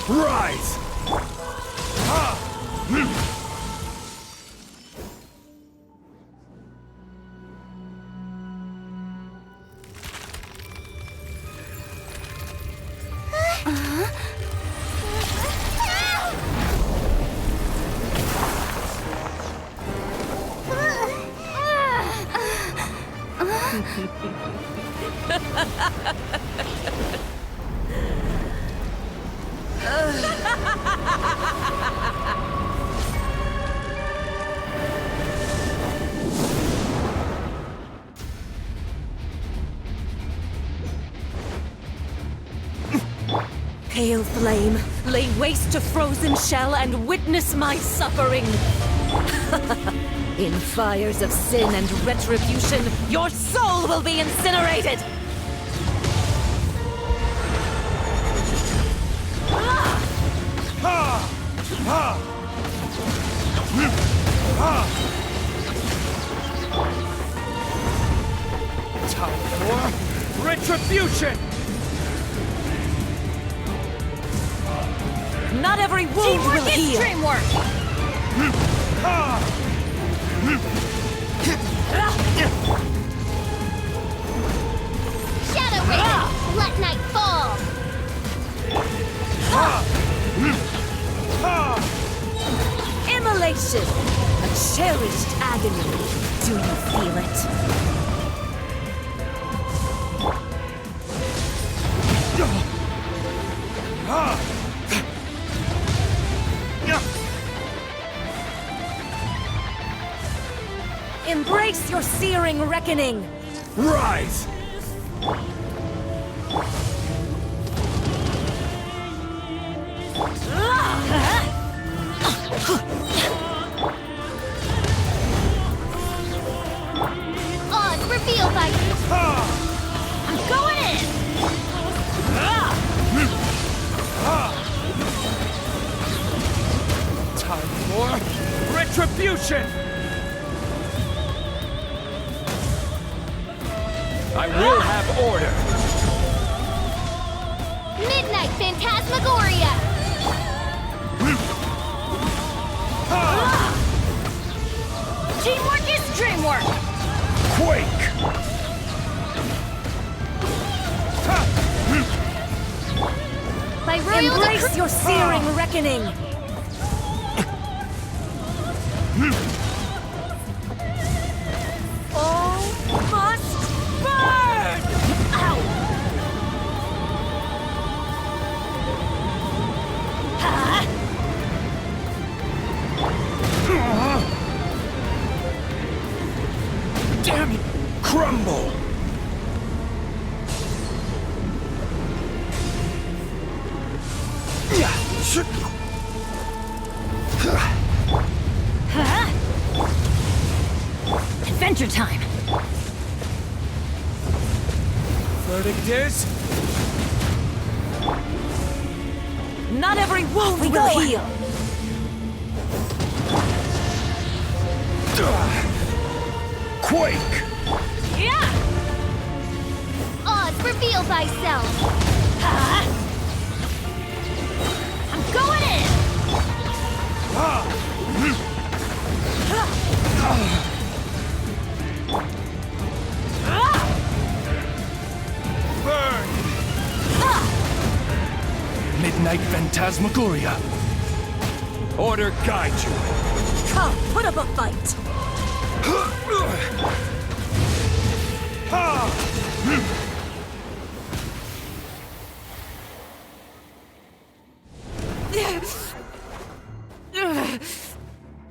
Rise! Pale flame, lay waste to frozen shell and witness my suffering. In fires of sin and retribution, your soul will be incinerated! Time for retribution! Not every wound Teamwork will is heal! dreamwork! Shadow Raven, let night fall! Immolation! A cherished agony. Do you feel it? Embrace your searing reckoning! Rise! Oz, reveal thyself! I'm going in! Time for retribution! I will have order! Midnight Phantasmagoria! Teamwork is dreamwork! Quake! By royal Embrace decree- your searing reckoning! All must burn! Damn it! Crumble! your time. Verdict is... Not every wound will heal. Quake! Yeah! Oz, reveal thyself! I'm going in! Burn! Midnight Phantasmagoria. Order guide you. Come, put up a fight.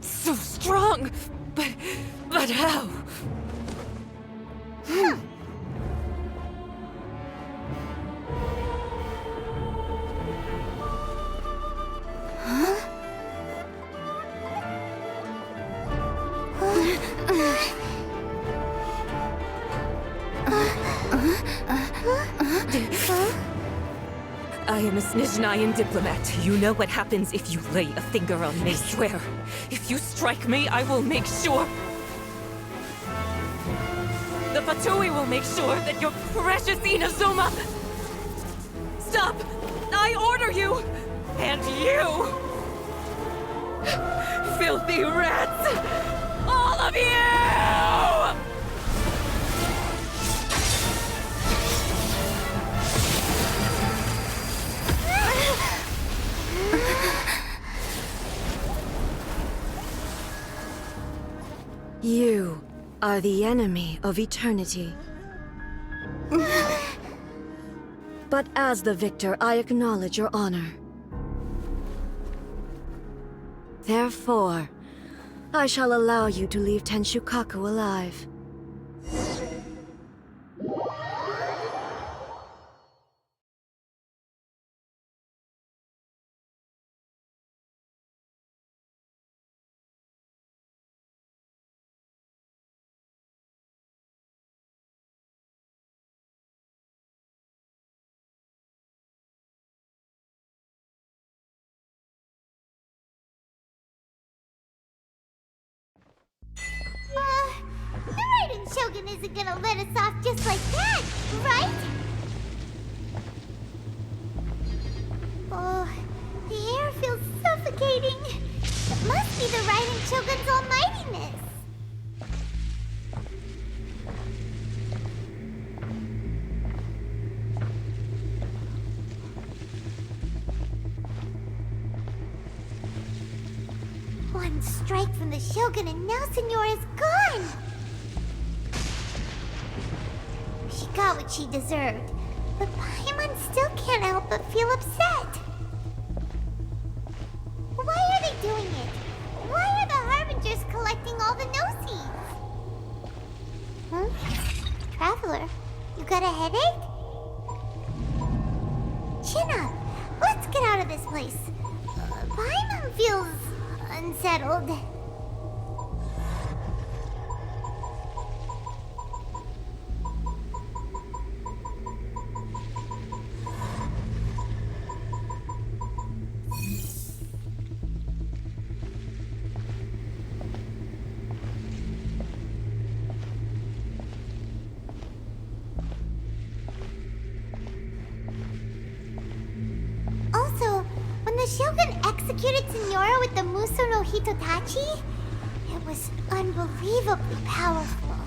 So strong, but how? I am a Snizhnayan diplomat. You know what happens if you lay a finger on me. I swear, if you strike me, I will make sure... The Fatui will make sure that your precious Inazuma... Stop! I order you! And you! Filthy rats! All of you! You are the enemy of eternity. But as the victor, I acknowledge your honor. Therefore, I shall allow you to leave Tenshukaku alive. The Raiden Shogun isn't gonna let us off just like that, right? Oh, the air feels suffocating. It must be the Raiden Shogun's almightiness. One strike from the Shogun and now Senora's gone! She got what she deserved, but Paimon still can't help but feel upset. Why are they doing it? Why are the Harbingers collecting all the no-seeds? Huh? Traveler, you got a headache? Chin up. Let's get out of this place. Paimon feels... unsettled. Also, when the Shogun executed Senora with the Muso no Hitotachi, it was unbelievably powerful.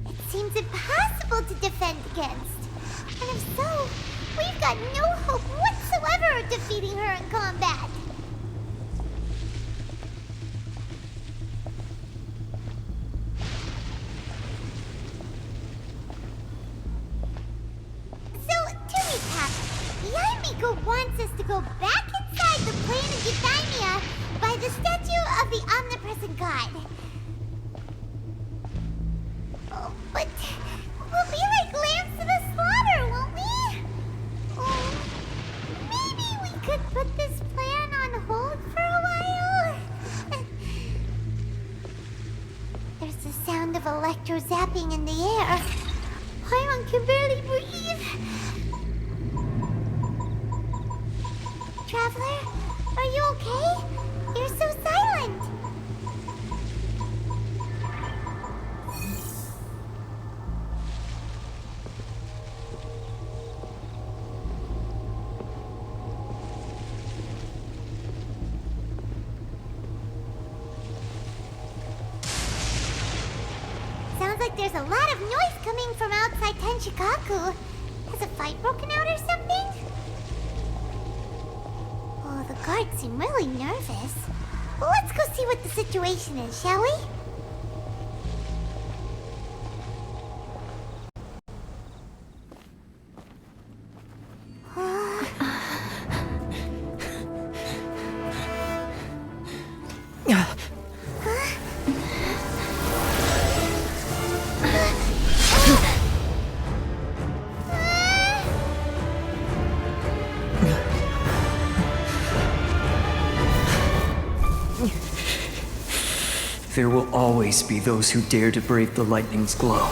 It seems impossible to defend against. And if so, we've got no hope whatsoever of defeating her in combat. So, to recap, Yaimiko wants us to go back inside the plane of Euthymia by the statue of the Omnipresent God. Oh, but we'll be like lambs to the slaughter, won't we? Oh, maybe we could put this plan on hold for a while? floating in the air. Paimon can barely breathe. Traveler, are you okay? You're so silent. Sounds like there's a lot of noise coming from outside Tenshikaku. Has a fight broken out or something? Oh, the guards seem really nervous. Well, let's go see what the situation is, shall we? There will always be those who dare to brave the lightning's glow.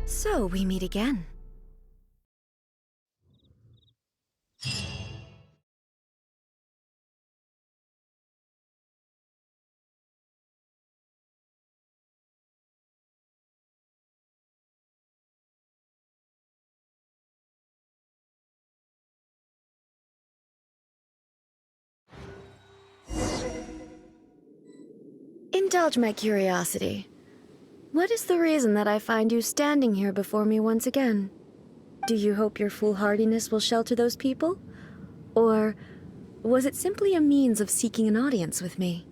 So we meet again. Indulge my curiosity. What is the reason that I find you standing here before me once again? Do you hope your foolhardiness will shelter those people? Or was it simply a means of seeking an audience with me?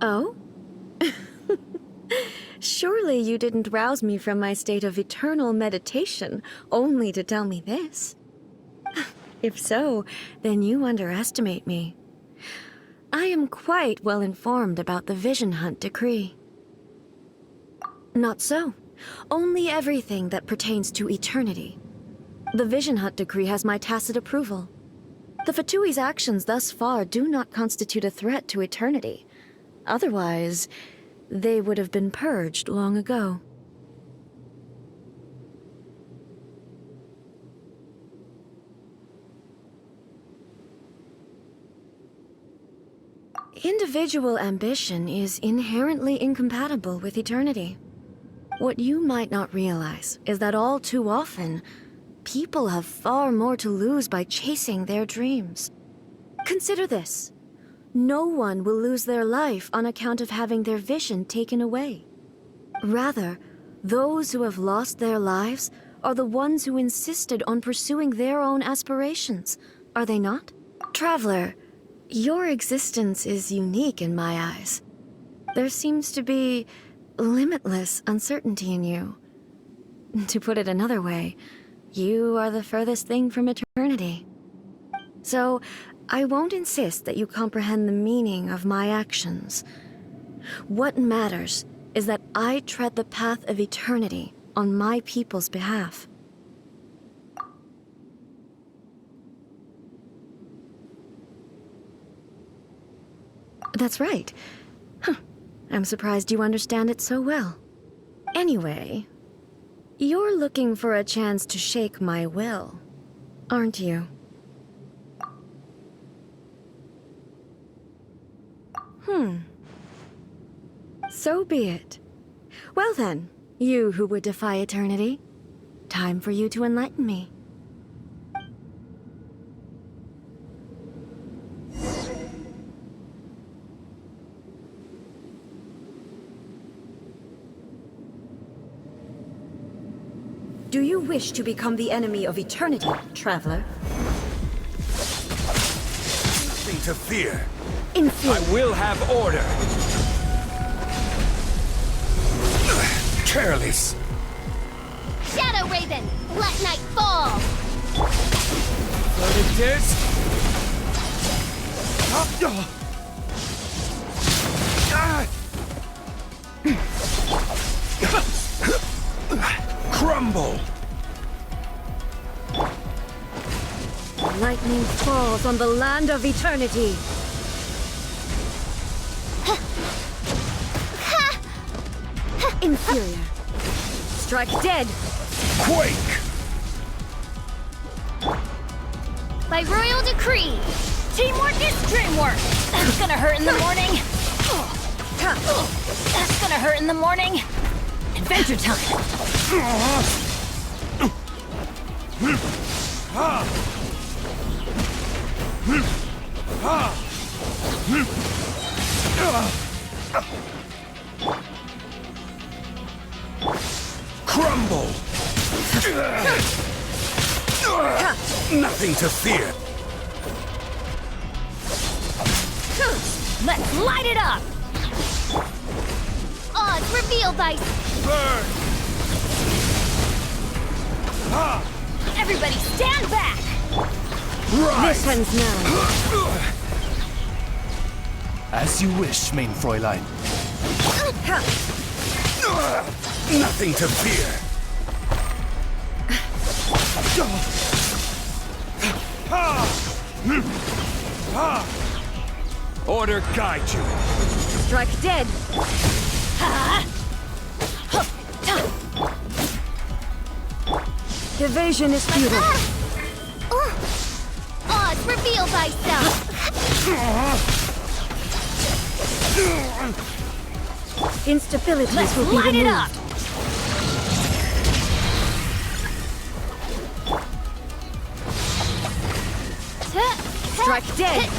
Oh? Surely you didn't rouse me from my state of eternal meditation only to tell me this. If so, then you underestimate me. I am quite well informed about the Vision Hunt decree. Not so. Only everything that pertains to eternity. The Vision Hunt decree has my tacit approval. The Fatui's actions thus far do not constitute a threat to eternity. Otherwise, they would have been purged long ago. Individual ambition is inherently incompatible with eternity. What you might not realize is that all too often, people have far more to lose by chasing their dreams. Consider this. No one will lose their life on account of having their vision taken away. Rather, those who have lost their lives are the ones who insisted on pursuing their own aspirations, are they not? Traveler, your existence is unique in my eyes. There seems to be limitless uncertainty in you. To put it another way, you are the furthest thing from eternity. So, I won't insist that you comprehend the meaning of my actions. What matters is that I tread the path of eternity on my people's behalf. That's right. Huh. I'm surprised you understand it so well. Anyway, you're looking for a chance to shake my will, aren't you? So be it. Well then, you who would defy eternity, time for you to enlighten me. Do you wish to become the enemy of eternity, traveler? Nothing to fear. Inferior. I will have order. Careless. Shadow Raven, let night fall! What it is? Crumble. Lightning falls on the land of eternity. Inferior. Strike dead. Quake. By royal decree, teamwork is dreamwork. That's gonna hurt in the morning. That's gonna hurt in the morning. Adventure time. Crumble. Nothing to fear. Let's light it up. Odds reveal thyself. Burn. Everybody stand back. This ends now. As you wish, main Fräulein. Nothing to fear. Order guide you. Strike dead. Evasion is futile. Odds reveal thyself. Instabilities will be Light it removed. up. Strike dead.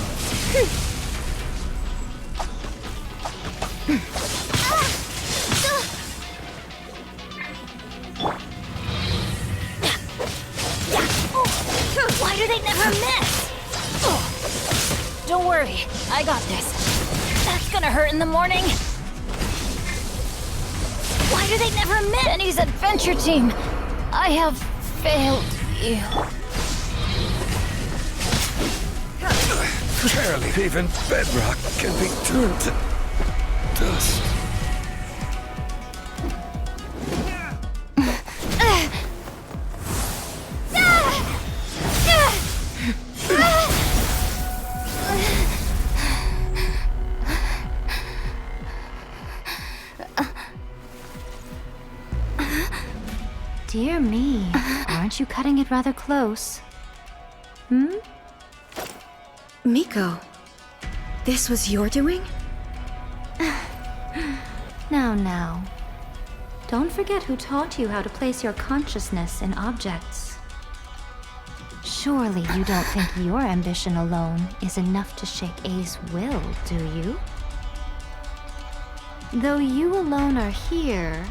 Why do they never miss? Don't worry, I got this. That's gonna hurt in the morning. Why do they never miss? Benny's adventure team, I have failed you. Barely even bedrock can be turned to dust. Dear me, aren't you cutting it rather close? Miko, this was your doing? Now. Don't forget who taught you how to place your consciousness in objects. Surely you don't think your ambition alone is enough to shake A's will, do you? Though you alone are here,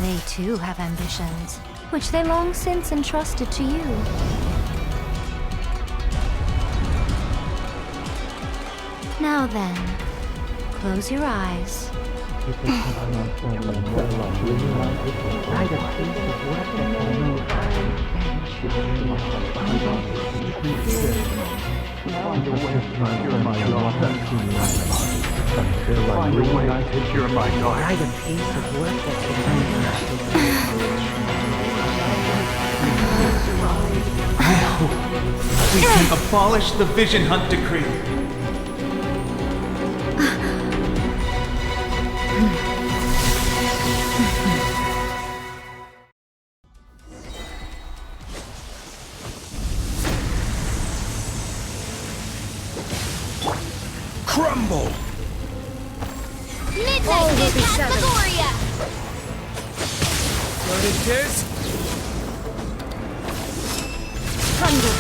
they too have ambitions, which they long since entrusted to you. Now then, close your eyes. We can abolish the Vision Hunt Decree. Crumble! Midnight Phantasmagoria! What it is? Thunder!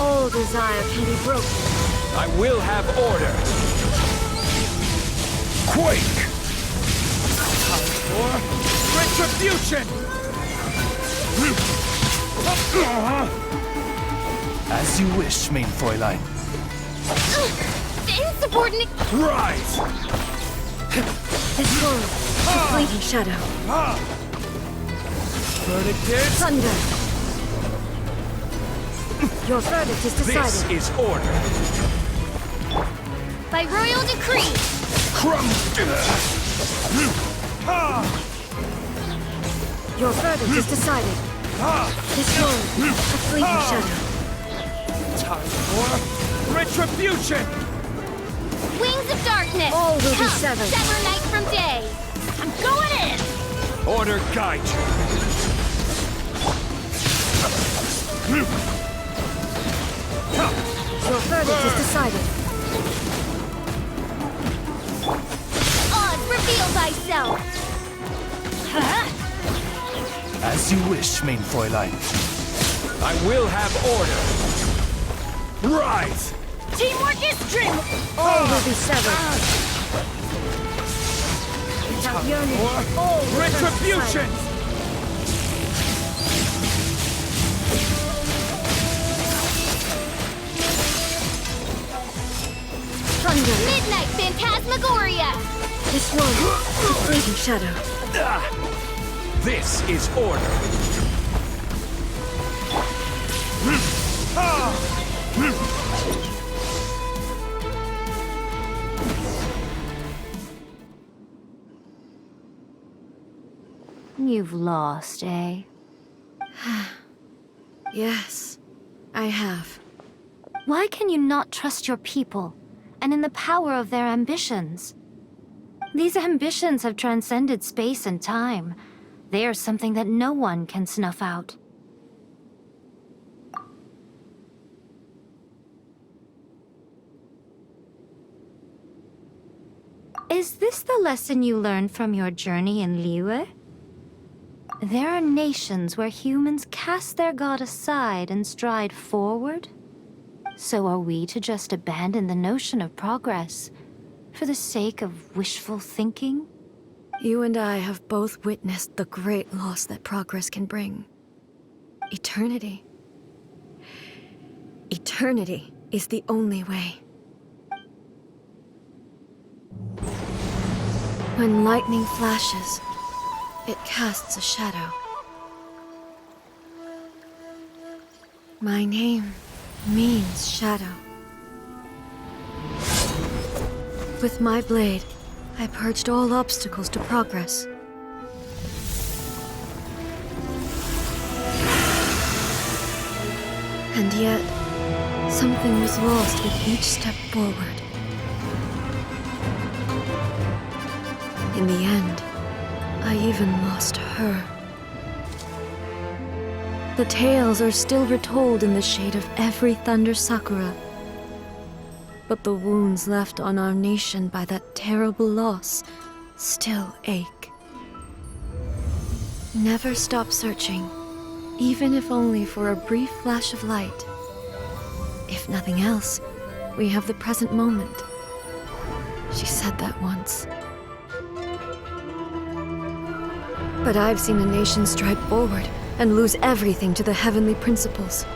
All desire can be broken. I will have order. Quake! Time for retribution! As you wish, main Fräulein. The insubordinate... Rise! This world, the fleeting shadow. Verdict is... Thunder! Your verdict is decided. This is order. By royal decree! Your verdict is decided. This world, a fleeting shadow. Time for retribution! Wings of darkness! All will be Come, severed. sever night from day! I'm going in! Order guide you. Your verdict is decided. Oz, reveal thyself! As you wish, main Fräulein. I will have order. Rise! Teamwork is dream! All will be severed. Without yearning, all will turn to Retribution! silence. Thunder! Midnight Phantasmagoria! This one, the fleeting shadow. This is order. You've lost, eh? Yes, I have. Why can you not trust your people, and in the power of their ambitions? These ambitions have transcended space and time. They are something that no one can snuff out. Is this the lesson you learned from your journey in Liyue? There are nations where humans cast their god aside and stride forward. So are we to just abandon the notion of progress for the sake of wishful thinking? You and I have both witnessed the great loss that progress can bring. Eternity. Eternity is the only way. When lightning flashes, it casts a shadow. My name means shadow. With my blade, I purged all obstacles to progress. And yet, something was lost with each step forward. In the end, I even lost her. The tales are still retold in the shade of every Thunder Sakura. But the wounds left on our nation by that terrible loss still ache. Never stop searching, even if only for a brief flash of light. If nothing else, we have the present moment. She said that once. But I've seen a nation stride forward and lose everything to the heavenly principles.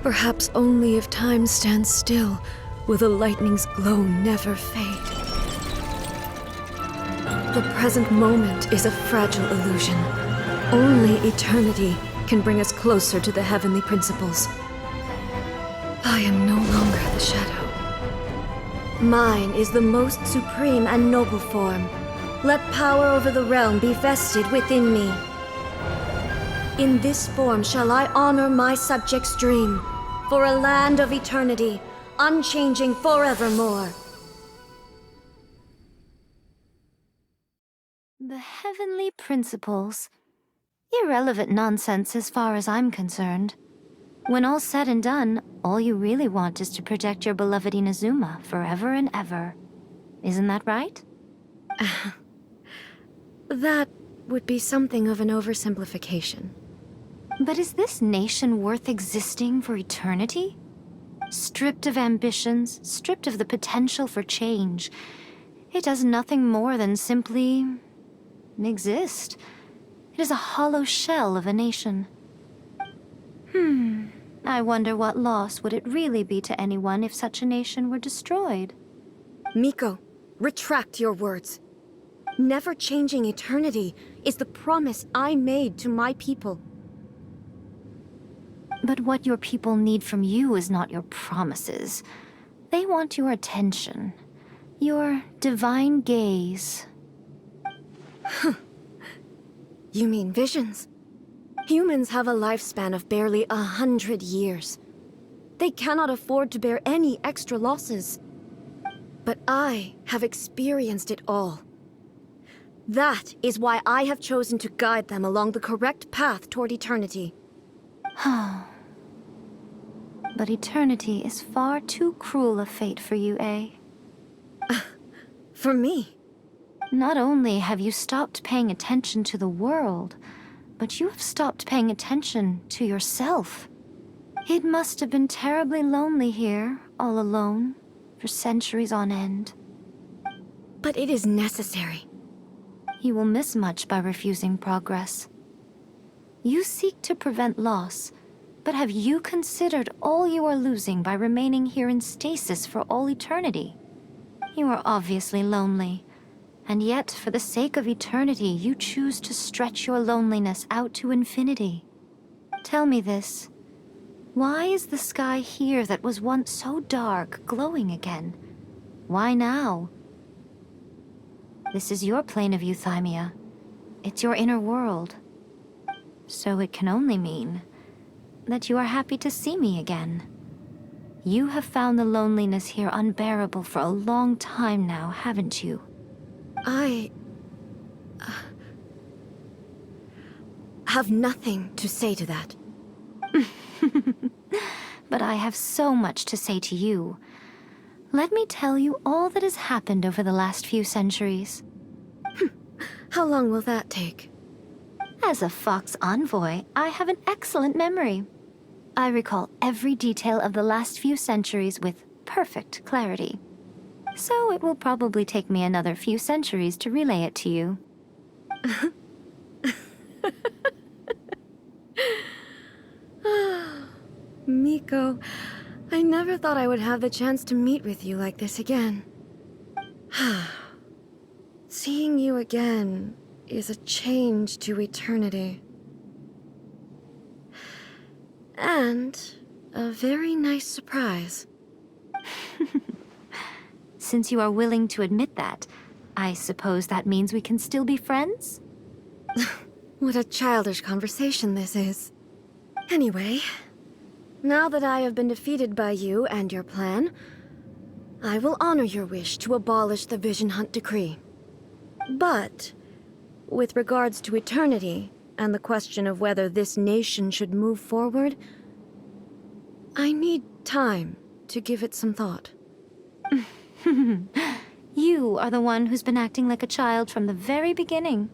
Perhaps only if time stands still will the lightning's glow never fade. The present moment is a fragile illusion. Only eternity can bring us closer to the heavenly principles. I am no longer the shadow. Mine is the most supreme and noble form. Let power over the realm be vested within me. In this form shall I honor my subjects' dream, for a land of eternity, unchanging forevermore. The heavenly principles. Irrelevant nonsense as far as I'm concerned. When all's said and done, all you really want is to protect your beloved Inazuma forever and ever. Isn't that right? That would be something of an oversimplification. But is this nation worth existing for eternity? Stripped of ambitions, stripped of the potential for change, it does nothing more than simply exist. It is a hollow shell of a nation. I wonder what loss would it really be to anyone if such a nation were destroyed? Miko, retract your words. Never changing eternity is the promise I made to my people. But what your people need from you is not your promises. They want your attention. Your divine gaze. You mean visions? Humans have a lifespan of barely 100 years. They cannot afford to bear any extra losses. But I have experienced it all. That is why I have chosen to guide them along the correct path toward eternity. But eternity is far too cruel a fate for you, eh? For me? Not only have you stopped paying attention to the world, but you have stopped paying attention to yourself. It must have been terribly lonely here, all alone, for centuries on end. But it is necessary. You will miss much by refusing progress. You seek to prevent loss, but have you considered all you are losing by remaining here in stasis for all eternity? You are obviously lonely, and yet for the sake of eternity you choose to stretch your loneliness out to infinity. Tell me this. Why is the sky here that was once so dark glowing again? Why now? This is your plane of euthymia. It's your inner world. So it can only mean that you are happy to see me again. You have found the loneliness here unbearable for a long time now, haven't you? I have nothing to say to that. But I have so much to say to you. Let me tell you all that has happened over the last few centuries. How long will that take? As a Fox envoy, I have an excellent memory. I recall every detail of the last few centuries with perfect clarity. So it will probably take me another few centuries to relay it to you. Miko, I never thought I would have the chance to meet with you like this again. Seeing you again is a change to eternity. And a very nice surprise. Since you are willing to admit that, I suppose that means we can still be friends? What a childish conversation this is. Anyway, now that I have been defeated by you and your plan, I will honor your wish to abolish the Vision Hunt Decree. But, with regards to eternity, and the question of whether this nation should move forward, I need time to give it some thought. You are the one who's been acting like a child from the very beginning.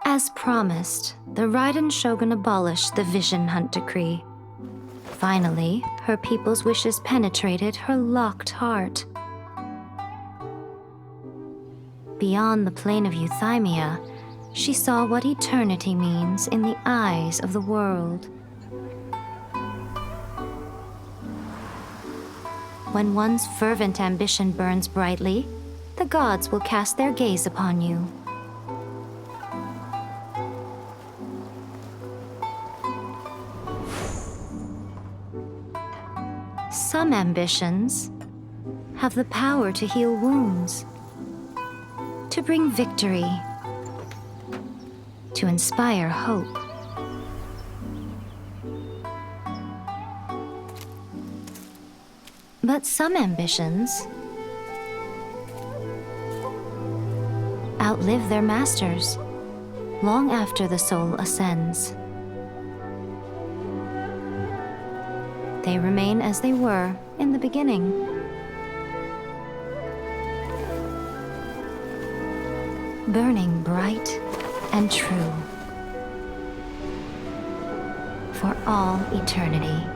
As promised, the Raiden Shogun abolished the Vision Hunt Decree. Finally, her people's wishes penetrated her locked heart. Beyond the plane of euthymia, she saw what eternity means in the eyes of the world. When one's fervent ambition burns brightly, the gods will cast their gaze upon you. Some ambitions have the power to heal wounds, to bring victory, to inspire hope. But some ambitions outlive their masters, long after the soul ascends. They remain as they were in the beginning. Burning bright and true for all eternity.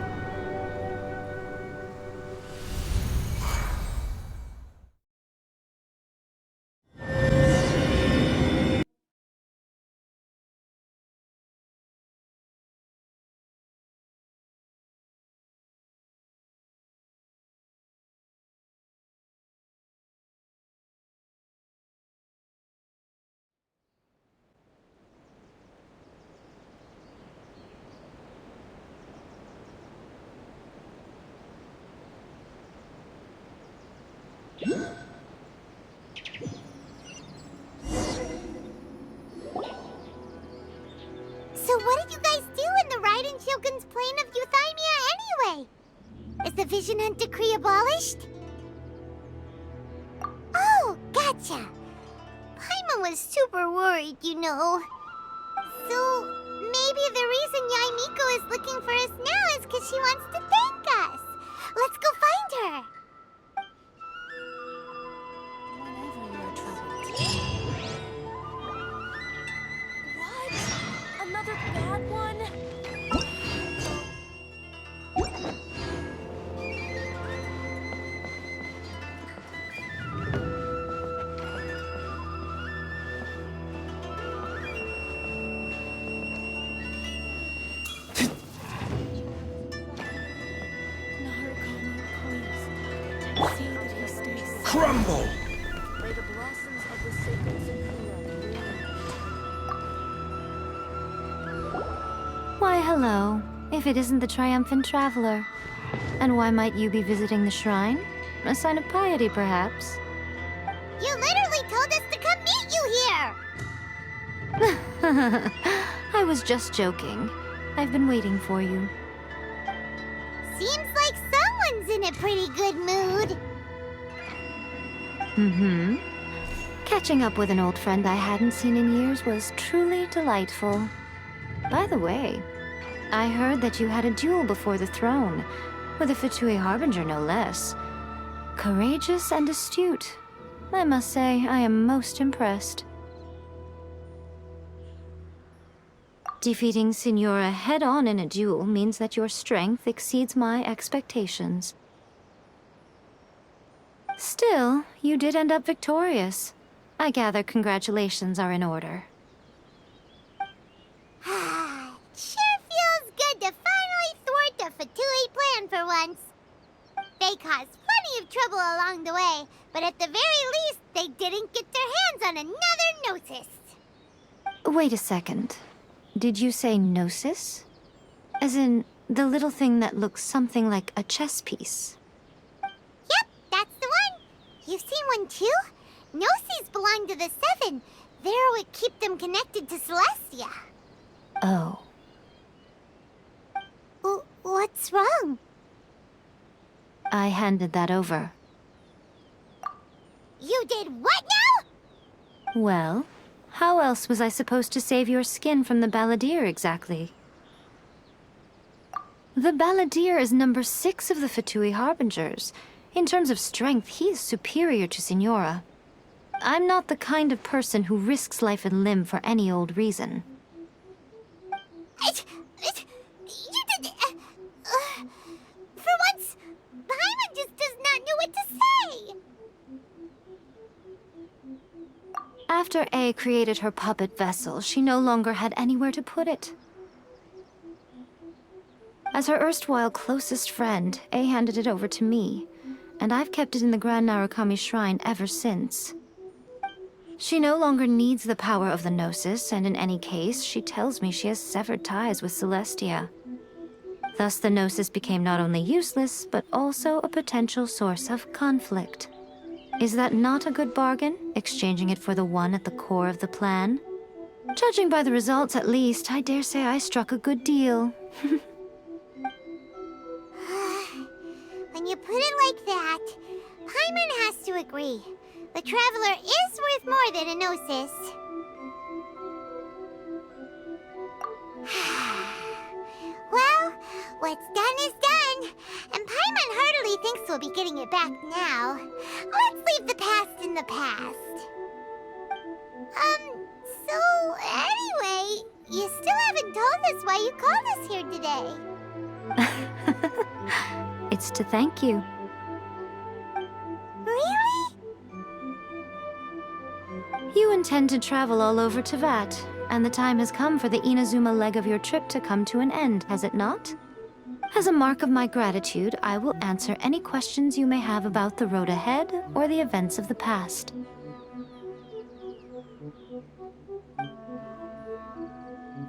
So what did you guys do in the Raiden Shogun's plane of Euthymia anyway? Is the Vision Hunt decree abolished? Oh, gotcha. Paimon was super worried, you know. So maybe the reason Yae Miko is looking for us now is because she wants to thank us. Let's go find her. Another bad one? Crumble! May the blossoms of the sacred Sakura bloom. Why, hello, if it isn't the triumphant traveler. And why might you be visiting the shrine? A sign of piety, perhaps? You literally told us to come meet you here! I was just joking. I've been waiting for you. Seems like someone's in a pretty good mood. Mm-hmm. Catching up with an old friend I hadn't seen in years was truly delightful. By the way, I heard that you had a duel before the throne, with a Fatui Harbinger no less. Courageous and astute. I must say, I am most impressed. Defeating Signora head-on in a duel means that your strength exceeds my expectations. Still, you did end up victorious. I gather congratulations are in order. Sure feels good to finally thwart the Fatui plan for once. They caused plenty of trouble along the way, but at the very least, they didn't get their hands on another Gnosis. Wait a second. Did you say Gnosis? As in, the little thing that looks something like a chess piece? Yep, that's the one. You've seen one too? Gnosis belong to the Seven. They're what keep them connected to Celestia. Oh. What's wrong? I handed that over. You did what now? Well, how else was I supposed to save your skin from the Balladeer exactly? The Balladeer is number 6 of the Fatui Harbingers. In terms of strength, he is superior to Signora. I'm not the kind of person who risks life and limb for any old reason. You did... for once, Paimon just does not know what to say. After A created her puppet vessel, she no longer had anywhere to put it. As her erstwhile closest friend, A handed it over to me, and I've kept it in the Grand Narukami Shrine ever since. She no longer needs the power of the Gnosis, and in any case, she tells me she has severed ties with Celestia. Thus, the Gnosis became not only useless, but also a potential source of conflict. Is that not a good bargain, exchanging it for the one at the core of the plan? Judging by the results, at least, I dare say I struck a good deal. When you put it like that, Paimon has to agree. The Traveler is worth more than a gnosis. Well, what's done is done, and Paimon heartily thinks we'll be getting it back now. Let's leave the past in the past. So anyway, you still haven't told us why you called us here today. It's to thank you. Really? You intend to travel all over Tevat, and the time has come for the Inazuma leg of your trip to come to an end, has it not? As a mark of my gratitude, I will answer any questions you may have about the road ahead or the events of the past.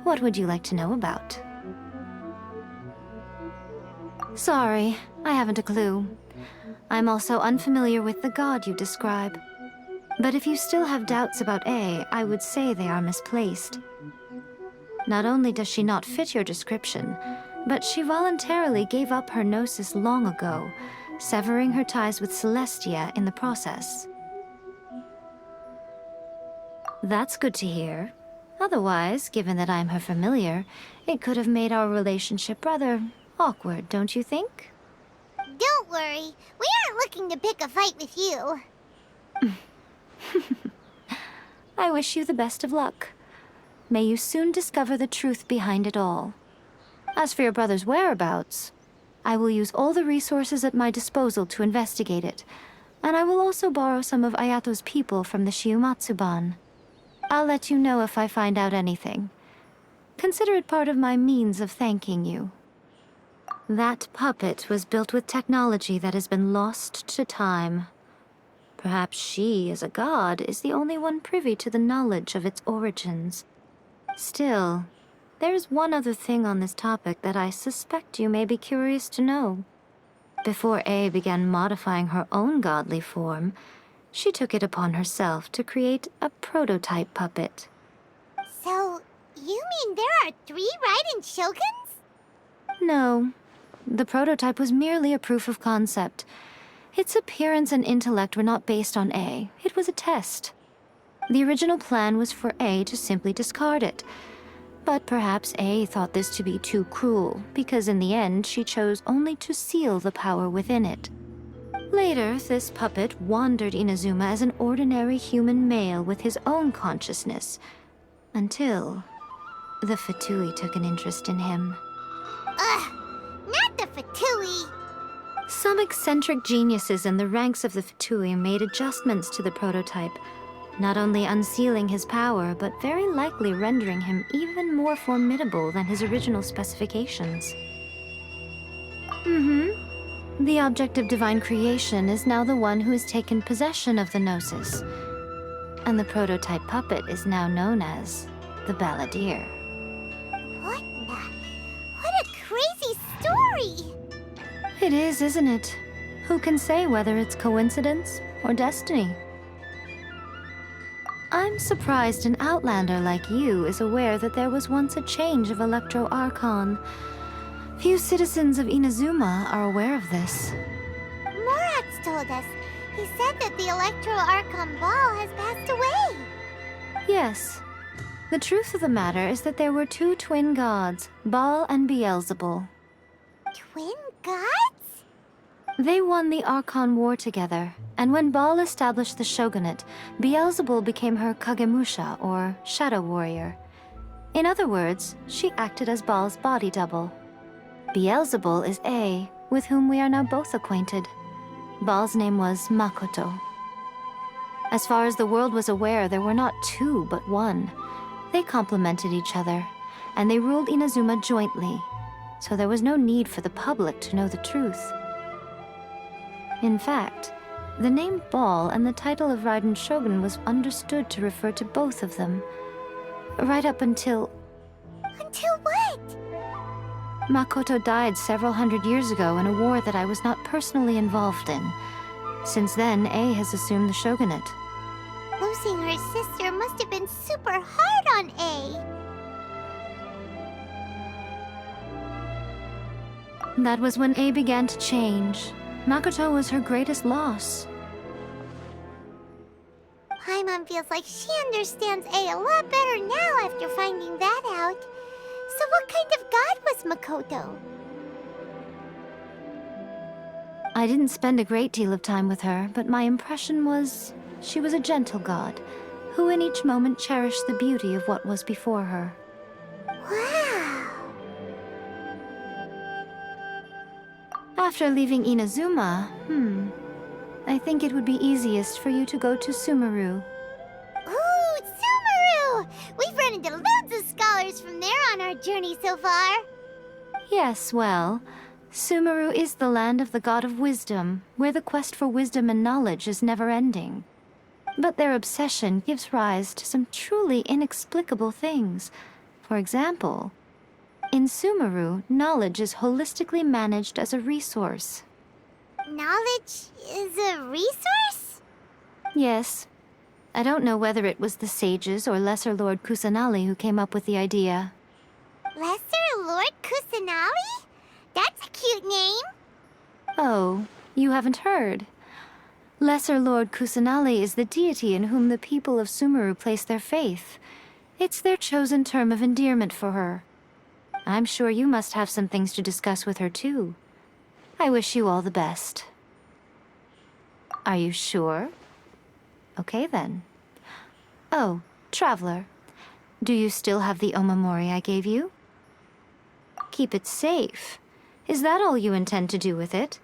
What would you like to know about? Sorry, I haven't a clue. I'm also unfamiliar with the god you describe. But if you still have doubts about A, I would say they are misplaced. Not only does she not fit your description, but she voluntarily gave up her gnosis long ago, severing her ties with Celestia in the process. That's good to hear. Otherwise, given that I'm her familiar, it could have made our relationship rather awkward, don't you think? Don't worry, we aren't looking to pick a fight with you. I wish you the best of luck. May you soon discover the truth behind it all. As for your brother's whereabouts, I will use all the resources at my disposal to investigate it, and I will also borrow some of Ayato's people from the Shiumatsuban. I'll let you know if I find out anything. Consider it part of my means of thanking you. That puppet was built with technology that has been lost to time. Perhaps she, as a god, is the only one privy to the knowledge of its origins. Still, there is one other thing on this topic that I suspect you may be curious to know. Before A began modifying her own godly form, she took it upon herself to create a prototype puppet. So, you mean there are 3 Raiden Shoguns? No. The prototype was merely a proof of concept. Its appearance and intellect were not based on A. It was a test. The original plan was for A to simply discard it. But perhaps A thought this to be too cruel, because in the end she chose only to seal the power within it. Later, this puppet wandered Inazuma as an ordinary human male with his own consciousness, until the Fatui took an interest in him. Ugh, not the Fatui! Some eccentric geniuses in the ranks of the Fatui made adjustments to the prototype, not only unsealing his power, but very likely rendering him even more formidable than his original specifications. The object of divine creation is now the one who has taken possession of the Gnosis, and the prototype puppet is now known as the Balladeer. What a crazy story! It is, isn't it? Who can say whether it's coincidence or destiny? I'm surprised an outlander like you is aware that there was once a change of Electro Archon. Few citizens of Inazuma are aware of this. Morat's told us. He said that the Electro Archon Ball has passed away. Yes. The truth of the matter is that there were 2 twin gods, Baal and Beelzebul. Twin gods? They won the Archon War together, and when Baal established the shogunate, Beelzebul became her Kagemusha, or shadow warrior. In other words, she acted as Baal's body double. Beelzebul is A, with whom we are now both acquainted. Baal's name was Makoto. As far as the world was aware, there were not 2, but 1. They complemented each other, and they ruled Inazuma jointly, so there was no need for the public to know the truth. In fact, the name Baal and the title of Raiden Shogun was understood to refer to both of them, right up until... Until what? Makoto died several hundred years ago in a war that I was not personally involved in. Since then, A has assumed the shogunate. Losing her sister must have been super hard on A. That was when A began to change. Makoto was her greatest loss. feels like she understands A lot better now after finding that out. So what kind of god was Makoto? I didn't spend a great deal of time with her, but my impression was she was a gentle god, who in each moment cherished the beauty of what was before her. Wow! After leaving Inazuma, I think it would be easiest for you to go to Sumeru. Ooh, Sumeru! We've run into loads of scholars from there on our journey so far. Yes, well, Sumeru is the land of the god of wisdom, where the quest for wisdom and knowledge is never-ending. But their obsession gives rise to some truly inexplicable things. For example, in Sumeru, knowledge is holistically managed as a resource. Knowledge is a resource? Yes. I don't know whether it was the sages or Lesser Lord Kusanali who came up with the idea. Lesser Lord Kusanali? That's a cute name. Oh, you haven't heard. Lesser Lord Kusanali is the deity in whom the people of Sumeru place their faith. It's their chosen term of endearment for her. I'm sure you must have some things to discuss with her, too. I wish you all the best. Are you sure? Okay, then. Oh, Traveler. Do you still have the omamori I gave you? Keep it safe. Is that all you intend to do with it?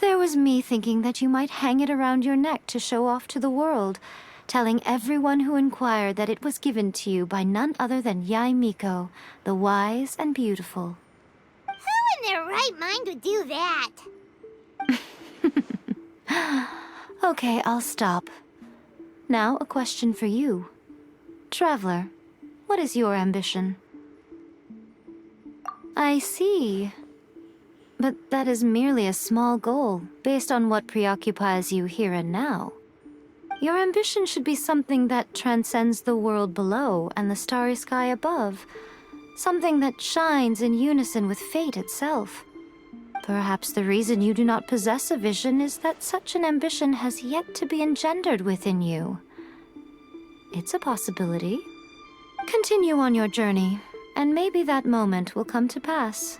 There was me thinking that you might hang it around your neck to show off to the world, telling everyone who inquired that it was given to you by none other than Yae Miko, the wise and beautiful. Who in their right mind would do that? Okay, I'll stop. Now, a question for you. Traveler, what is your ambition? I see. But that is merely a small goal, based on what preoccupies you here and now. Your ambition should be something that transcends the world below and the starry sky above. Something that shines in unison with fate itself. Perhaps the reason you do not possess a vision is that such an ambition has yet to be engendered within you. It's a possibility. Continue on your journey, and maybe that moment will come to pass.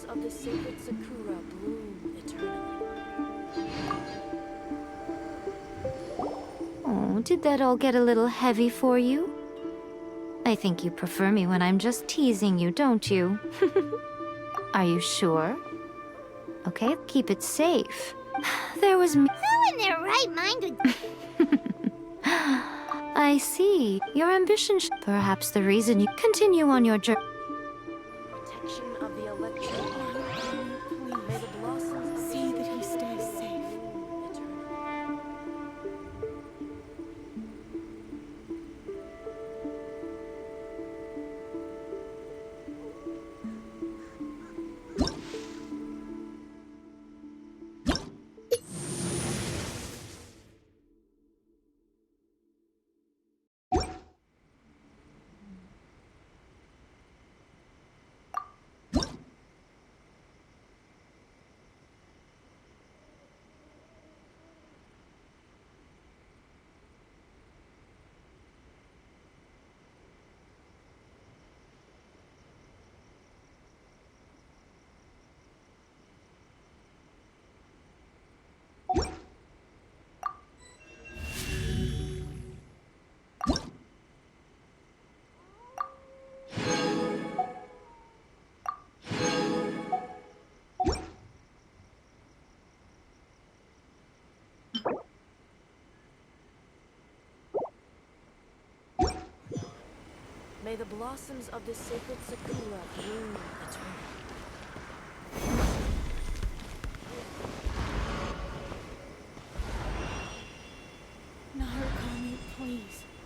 Of the sacred sakura bloom eternally. Oh, did that all get a little heavy for you? I think you prefer me when I'm just teasing you, don't you? Are you sure? Okay, keep it safe. There was me. Who in their right mind would... I see. Your ambition perhaps the reason you continue on your journey. Protection of the electro arc. May the blossoms see that he stays safe. May the blossoms of the sacred sakura bloom eternally.